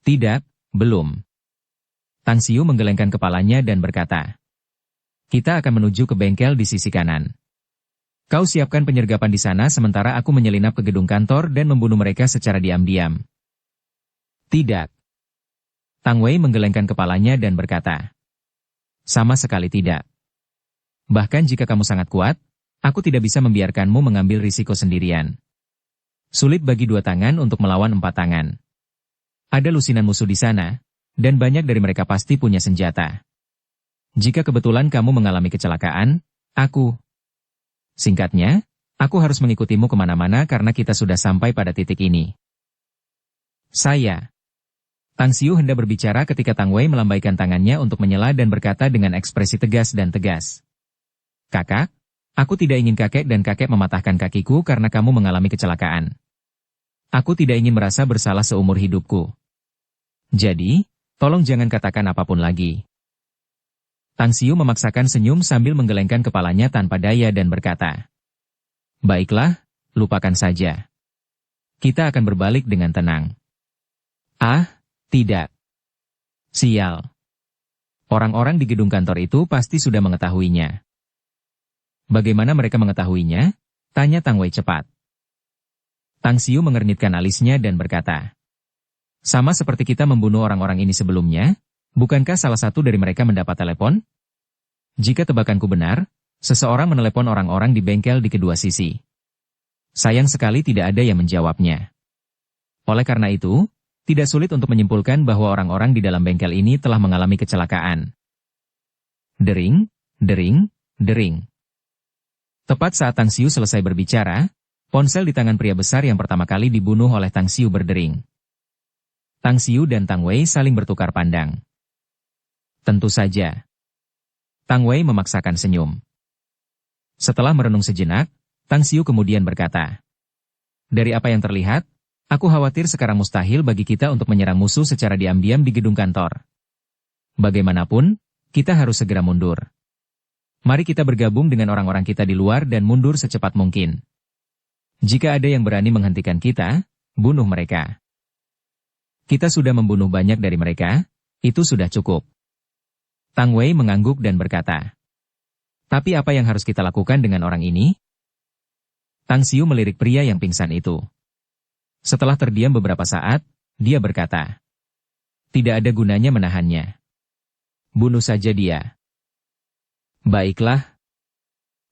A: Tidak, belum. Tang Xiu menggelengkan kepalanya dan berkata, kita akan menuju ke bengkel di sisi kanan. Kau siapkan penyergapan di sana sementara aku menyelinap ke gedung kantor dan membunuh mereka secara diam-diam. Tidak. Tang Wei menggelengkan kepalanya dan berkata, sama sekali tidak. Bahkan jika kamu sangat kuat, aku tidak bisa membiarkanmu mengambil risiko sendirian. Sulit bagi 2 tangan untuk melawan 4 tangan. Ada lusinan musuh di sana, dan banyak dari mereka pasti punya senjata. Jika kebetulan kamu mengalami kecelakaan, Singkatnya, aku harus mengikutimu kemana-mana karena kita sudah sampai pada titik ini. Tang Xiu hendak berbicara ketika Tang Wei melambaikan tangannya untuk menyela dan berkata dengan ekspresi tegas dan tegas. Kakak, aku tidak ingin kakek dan kakek mematahkan kakiku karena kamu mengalami kecelakaan. Aku tidak ingin merasa bersalah seumur hidupku. Jadi, tolong jangan katakan apapun lagi. Tang Xiu memaksakan senyum sambil menggelengkan kepalanya tanpa daya dan berkata, baiklah, lupakan saja. Kita akan berbalik dengan tenang. Ah, tidak. Sial. Orang-orang di gedung kantor itu pasti sudah mengetahuinya. Bagaimana mereka mengetahuinya? Tanya Tang Wei cepat. Tang Xiu mengernyitkan alisnya dan berkata, sama seperti kita membunuh orang-orang ini sebelumnya, bukankah salah satu dari mereka mendapat telepon? Jika tebakanku benar, seseorang menelepon orang-orang di bengkel di kedua sisi. Sayang sekali tidak ada yang menjawabnya. Oleh karena itu, tidak sulit untuk menyimpulkan bahwa orang-orang di dalam bengkel ini telah mengalami kecelakaan. Dering, dering, dering. Tepat saat Tang Xiu selesai berbicara, ponsel di tangan pria besar yang pertama kali dibunuh oleh Tang Xiu berdering. Tang Xiu dan Tang Wei saling bertukar pandang. Tentu saja. Tang Wei memaksakan senyum. Setelah merenung sejenak, Tang Xiu kemudian berkata, "Dari apa yang terlihat, aku khawatir sekarang mustahil bagi kita untuk menyerang musuh secara diam-diam di gedung kantor. Bagaimanapun, kita harus segera mundur. Mari kita bergabung dengan orang-orang kita di luar dan mundur secepat mungkin. Jika ada yang berani menghentikan kita, bunuh mereka. Kita sudah membunuh banyak dari mereka, itu sudah cukup." Tang Wei mengangguk dan berkata, "Tapi apa yang harus kita lakukan dengan orang ini?" Tang Xiu melirik pria yang pingsan itu. Setelah terdiam beberapa saat, dia berkata, "Tidak ada gunanya menahannya. Bunuh saja dia." "Baiklah."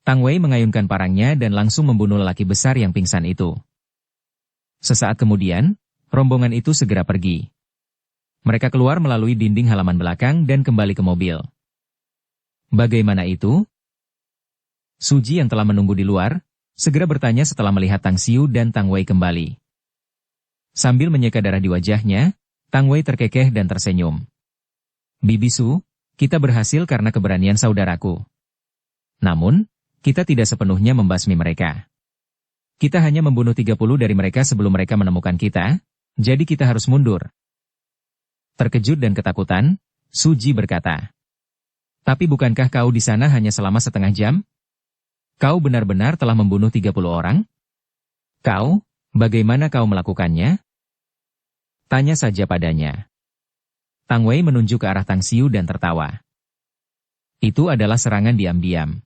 A: Tang Wei mengayunkan parangnya dan langsung membunuh lelaki besar yang pingsan itu. Sesaat kemudian, rombongan itu segera pergi. Mereka keluar melalui dinding halaman belakang dan kembali ke mobil. "Bagaimana itu?" Suji yang telah menunggu di luar, segera bertanya setelah melihat Tang Xiu dan Tang Wei kembali. Sambil menyeka darah di wajahnya, Tang Wei terkekeh dan tersenyum. "Bibi Su, kita berhasil karena keberanian saudaraku. Namun, kita tidak sepenuhnya membasmi mereka. Kita hanya membunuh 30 dari mereka sebelum mereka menemukan kita, jadi kita harus mundur." Terkejut dan ketakutan, Suji berkata, "Tapi bukankah kau di sana hanya selama setengah jam? Kau benar-benar telah membunuh 30 orang? Kau, bagaimana kau melakukannya?" Tanya saja padanya. Tang Wei menunjuk ke arah Tang Xiu dan tertawa. "Itu adalah serangan diam-diam.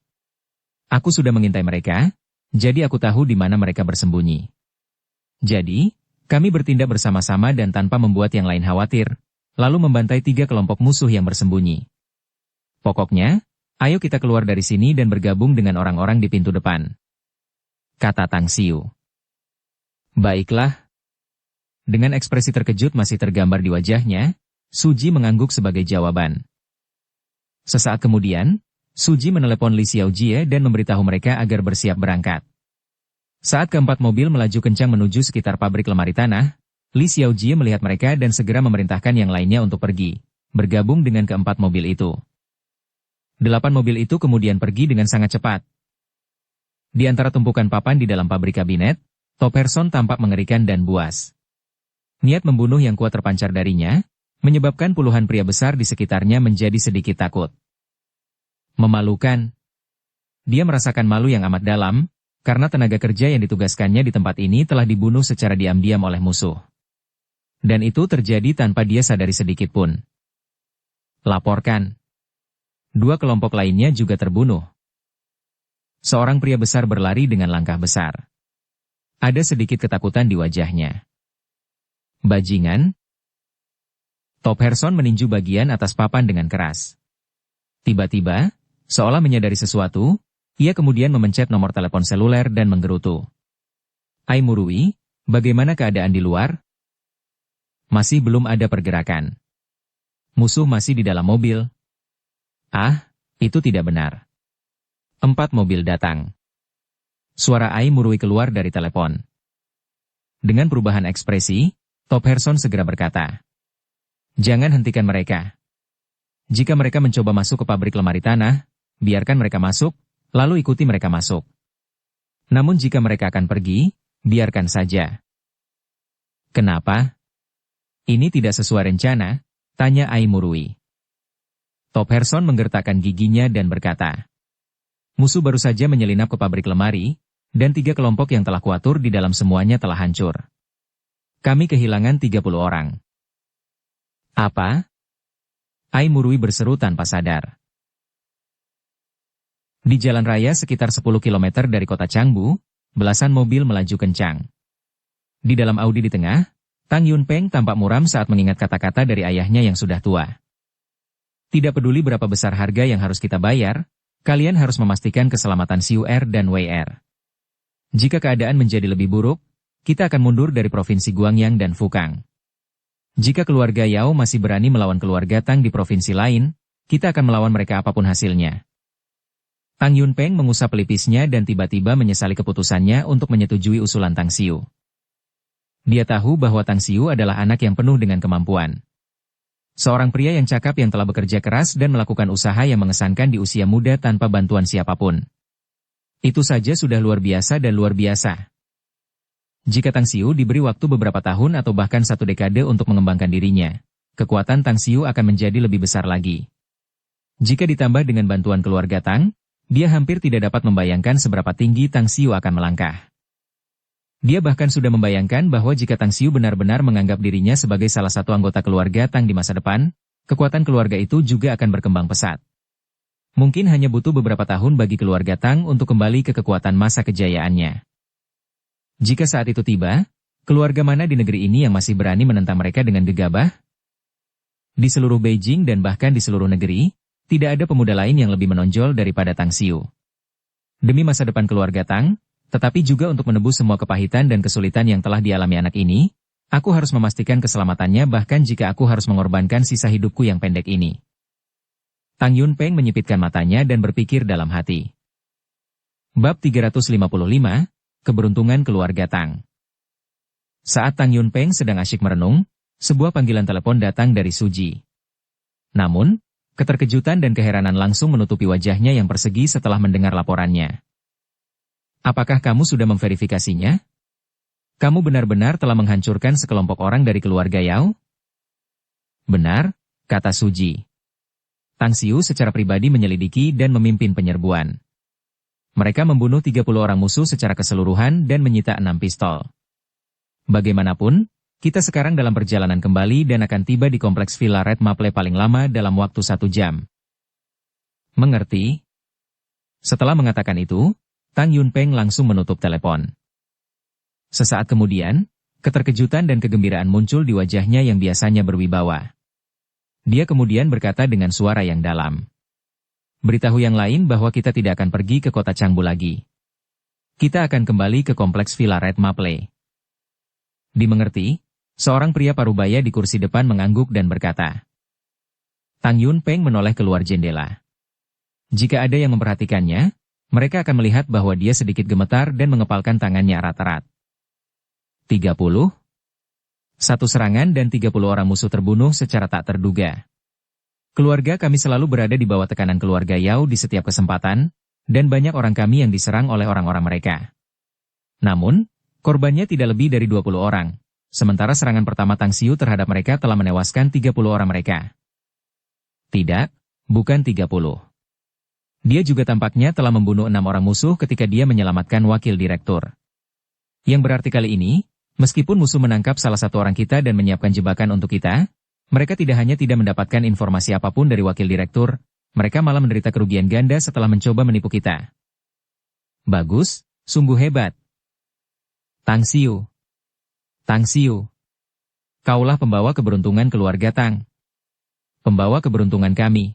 A: Aku sudah mengintai mereka, jadi aku tahu di mana mereka bersembunyi. Jadi, kami bertindak bersama-sama dan tanpa membuat yang lain khawatir, lalu membantai 3 kelompok musuh yang bersembunyi. Pokoknya, ayo kita keluar dari sini dan bergabung dengan orang-orang di pintu depan," kata Tang Xiu. "Baiklah." Dengan ekspresi terkejut masih tergambar di wajahnya, Suji mengangguk sebagai jawaban. Sesaat kemudian, Suji menelepon Li Xiaojie dan memberitahu mereka agar bersiap berangkat. Saat keempat mobil melaju kencang menuju sekitar pabrik lemari tanah, Li Xiaojie melihat mereka dan segera memerintahkan yang lainnya untuk pergi, bergabung dengan keempat mobil itu. 8 mobil itu kemudian pergi dengan sangat cepat. Di antara tumpukan papan di dalam pabrik kabinet, Topperson tampak mengerikan dan buas. Niat membunuh yang kuat terpancar darinya, menyebabkan puluhan pria besar di sekitarnya menjadi sedikit takut. Memalukan. Dia merasakan malu yang amat dalam, karena tenaga kerja yang ditugaskannya di tempat ini telah dibunuh secara diam-diam oleh musuh. Dan itu terjadi tanpa dia sadari sedikit pun. Laporkan. 2 kelompok lainnya juga terbunuh. Seorang pria besar berlari dengan langkah besar. Ada sedikit ketakutan di wajahnya. Bajingan. Topperson meninju bagian atas papan dengan keras. Tiba-tiba, seolah menyadari sesuatu, ia kemudian memencet nomor telepon seluler dan menggerutu. "Ai Murui, bagaimana keadaan di luar?" Masih belum ada pergerakan. Musuh masih di dalam mobil. Ah, itu tidak benar. 4 mobil datang. Suara Ai Murui keluar dari telepon. Dengan perubahan ekspresi, Topperson segera berkata, "Jangan hentikan mereka. Jika mereka mencoba masuk ke pabrik lemari tanah, biarkan mereka masuk, lalu ikuti mereka masuk. Namun jika mereka akan pergi, biarkan saja." "Kenapa? Ini tidak sesuai rencana?" tanya Ai Murui. Topperson menggertakkan giginya dan berkata, "Musuh baru saja menyelinap ke pabrik lemari, dan 3 kelompok yang telah kuatur di dalam semuanya telah hancur. Kami kehilangan 30 orang." "Apa?" Ai Murui berseru tanpa sadar. Di jalan raya sekitar 10 km dari kota Changbu, belasan mobil melaju kencang. Di dalam Audi di tengah, Tang Yunpeng tampak muram saat mengingat kata-kata dari ayahnya yang sudah tua. "Tidak peduli berapa besar harga yang harus kita bayar, kalian harus memastikan keselamatan Xiu Er dan Wei Er. Jika keadaan menjadi lebih buruk, kita akan mundur dari provinsi Guangyang dan Fukang." Jika keluarga Yao masih berani melawan keluarga Tang di provinsi lain, kita akan melawan mereka apapun hasilnya. Tang Yunpeng mengusap pelipisnya dan tiba-tiba menyesali keputusannya untuk menyetujui usulan Tang Xiu. Dia tahu bahwa Tang Xiu adalah anak yang penuh dengan kemampuan. Seorang pria yang cakap yang telah bekerja keras dan melakukan usaha yang mengesankan di usia muda tanpa bantuan siapapun. Itu saja sudah luar biasa dan luar biasa. Jika Tang Xiu diberi waktu beberapa tahun atau bahkan 1 dekade untuk mengembangkan dirinya, kekuatan Tang Xiu akan menjadi lebih besar lagi. Jika ditambah dengan bantuan keluarga Tang, dia hampir tidak dapat membayangkan seberapa tinggi Tang Xiu akan melangkah. Dia bahkan sudah membayangkan bahwa jika Tang Xiu benar-benar menganggap dirinya sebagai salah satu anggota keluarga Tang di masa depan, kekuatan keluarga itu juga akan berkembang pesat. Mungkin hanya butuh beberapa tahun bagi keluarga Tang untuk kembali ke kekuatan masa kejayaannya. Jika saat itu tiba, keluarga mana di negeri ini yang masih berani menentang mereka dengan gegabah? Di seluruh Beijing dan bahkan di seluruh negeri, tidak ada pemuda lain yang lebih menonjol daripada Tang Xiu. Demi masa depan keluarga Tang, tetapi juga untuk menebus semua kepahitan dan kesulitan yang telah dialami anak ini, aku harus memastikan keselamatannya bahkan jika aku harus mengorbankan sisa hidupku yang pendek ini. Tang Yunpeng menyipitkan matanya dan berpikir dalam hati. Bab 355, Keberuntungan Keluarga Tang. Saat Tang Yunpeng sedang asyik merenung, sebuah panggilan telepon datang dari Suji. Namun, keterkejutan dan keheranan langsung menutupi wajahnya yang persegi setelah mendengar laporannya. Apakah kamu sudah memverifikasinya? Kamu benar-benar telah menghancurkan sekelompok orang dari keluarga Yao? Benar, kata Suji. Tang Xiu secara pribadi menyelidiki dan memimpin penyerbuan. Mereka membunuh 30 orang musuh secara keseluruhan dan menyita 6 pistol. Bagaimanapun, kita sekarang dalam perjalanan kembali dan akan tiba di kompleks Villa Red Maple paling lama dalam waktu 1 jam. Mengerti? Setelah mengatakan itu, Tang Yunpeng langsung menutup telepon. Sesaat kemudian, keterkejutan dan kegembiraan muncul di wajahnya yang biasanya berwibawa. Dia kemudian berkata dengan suara yang dalam. Beritahu yang lain bahwa kita tidak akan pergi ke kota Changbu lagi. Kita akan kembali ke kompleks Villa Red Maple. Dimengerti, seorang pria parubaya di kursi depan mengangguk dan berkata. Tang Yunpeng menoleh keluar jendela. Jika ada yang memperhatikannya, mereka akan melihat bahwa dia sedikit gemetar dan mengepalkan tangannya erat-erat. 30. 1 serangan dan 30 orang musuh terbunuh secara tak terduga. Keluarga kami selalu berada di bawah tekanan keluarga Yao di setiap kesempatan, dan banyak orang kami yang diserang oleh orang-orang mereka. Namun, korbannya tidak lebih dari 20 orang, sementara serangan pertama Tang Xiu terhadap mereka telah menewaskan 30 orang mereka. Tidak, bukan 30. Dia juga tampaknya telah membunuh 6 orang musuh ketika dia menyelamatkan wakil direktur. Yang berarti kali ini, meskipun musuh menangkap salah satu orang kita dan menyiapkan jebakan untuk kita, mereka tidak hanya tidak mendapatkan informasi apapun dari wakil direktur, mereka malah menderita kerugian ganda setelah mencoba menipu kita. Bagus, sungguh hebat. Tang Xiu. Tang Xiu. Kaulah pembawa keberuntungan keluarga Tang. Pembawa keberuntungan kami.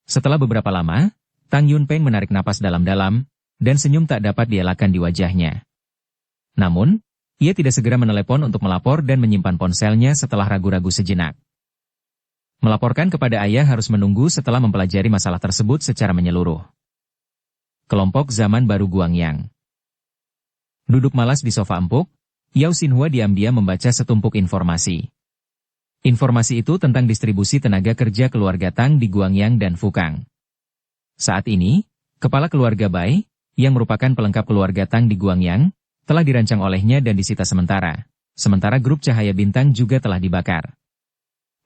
A: Setelah beberapa lama, Tang Yunpeng menarik napas dalam-dalam, dan senyum tak dapat dielakkan di wajahnya. Namun, ia tidak segera menelepon untuk melapor dan menyimpan ponselnya setelah ragu-ragu sejenak. Melaporkan kepada ayah harus menunggu setelah mempelajari masalah tersebut secara menyeluruh. Kelompok Zaman Baru Guangyang. Duduk malas di sofa empuk, Yao Xinhua diam-diam membaca setumpuk informasi. Informasi itu tentang distribusi tenaga kerja keluarga Tang di Guangyang dan Fukang. Saat ini, kepala keluarga Bai, yang merupakan pelengkap keluarga Tang di Guangyang, telah dirancang olehnya dan disita sementara grup cahaya bintang juga telah dibakar.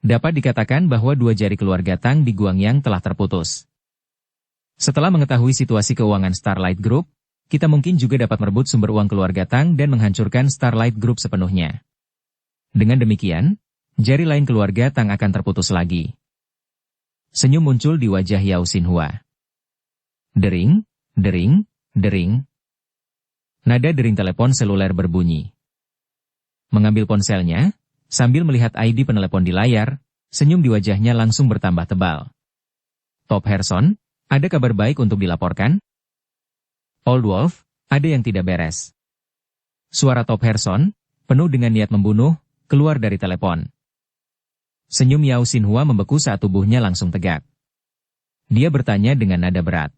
A: Dapat dikatakan bahwa 2 jari keluarga Tang di Guangyang telah terputus. Setelah mengetahui situasi keuangan Starlight Group, kita mungkin juga dapat merebut sumber uang keluarga Tang dan menghancurkan Starlight Group sepenuhnya. Dengan demikian, jari lain keluarga Tang akan terputus lagi. Senyum muncul di wajah Yao Xinhua. Dering, dering, dering. Nada dering telepon seluler berbunyi. Mengambil ponselnya, sambil melihat ID penelepon di layar, senyum di wajahnya langsung bertambah tebal. Top Herson, ada kabar baik untuk dilaporkan? Old Wolf, ada yang tidak beres. Suara Top Herson, penuh dengan niat membunuh, keluar dari telepon. Senyum Yao Xinhua membeku saat tubuhnya langsung tegak. Dia bertanya dengan nada berat.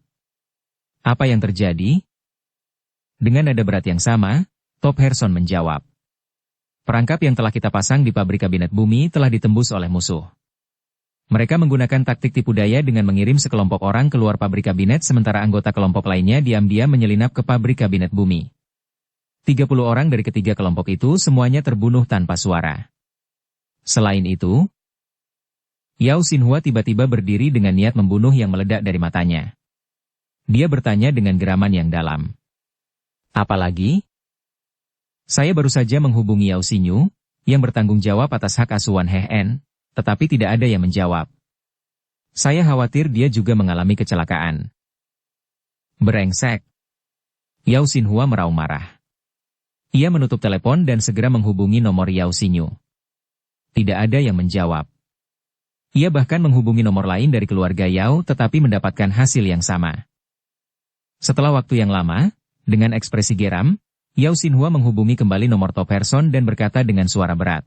A: Apa yang terjadi? Dengan nada berat yang sama, Top Herson menjawab. Perangkap yang telah kita pasang di pabrik kabinet bumi telah ditembus oleh musuh. Mereka menggunakan taktik tipu daya dengan mengirim sekelompok orang keluar pabrik kabinet sementara anggota kelompok lainnya diam-diam menyelinap ke pabrik kabinet bumi. 30 orang dari ketiga kelompok itu semuanya terbunuh tanpa suara. Selain itu, Yao Xinhua tiba-tiba berdiri dengan niat membunuh yang meledak dari matanya. Dia bertanya dengan geraman yang dalam. Apalagi? Saya baru saja menghubungi Yao Xinyu, yang bertanggung jawab atas hak asuhan He-En, tetapi tidak ada yang menjawab. Saya khawatir dia juga mengalami kecelakaan. Brengsek. Yao Xinhua meraung marah. Ia menutup telepon dan segera menghubungi nomor Yao Xinyu. Tidak ada yang menjawab. Ia bahkan menghubungi nomor lain dari keluarga Yao tetapi mendapatkan hasil yang sama. Setelah waktu yang lama, dengan ekspresi geram, Yao Xinhua menghubungi kembali nomor Top Herson dan berkata dengan suara berat.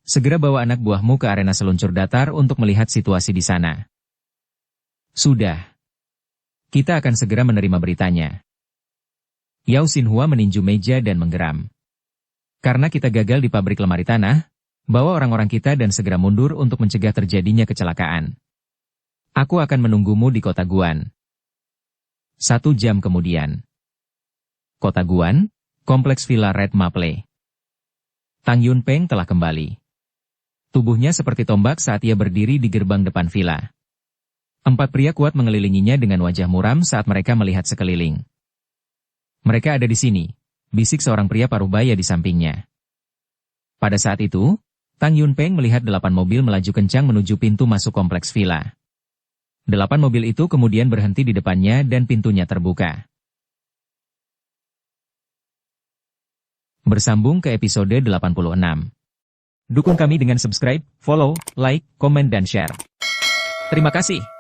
A: Segera bawa anak buahmu ke arena seluncur datar untuk melihat situasi di sana. Sudah. Kita akan segera menerima beritanya. Yao Xinhua meninju meja dan menggeram. Karena kita gagal di pabrik lemari tanah, bawa orang-orang kita dan segera mundur untuk mencegah terjadinya kecelakaan. Aku akan menunggumu di kota Guan. 1 jam kemudian. Kota Guan, Kompleks Villa Red Maple. Tang Yunpeng telah kembali. Tubuhnya seperti tombak saat ia berdiri di gerbang depan villa. 4 pria kuat mengelilinginya dengan wajah muram saat mereka melihat sekeliling. Mereka ada di sini, bisik seorang pria parubaya di sampingnya. Pada saat itu, Tang Yunpeng melihat 8 mobil melaju kencang menuju pintu masuk kompleks villa. 8 mobil itu kemudian berhenti di depannya dan pintunya terbuka. Bersambung ke episode 86. Dukung kami dengan subscribe, follow, like, komen dan share. Terima kasih.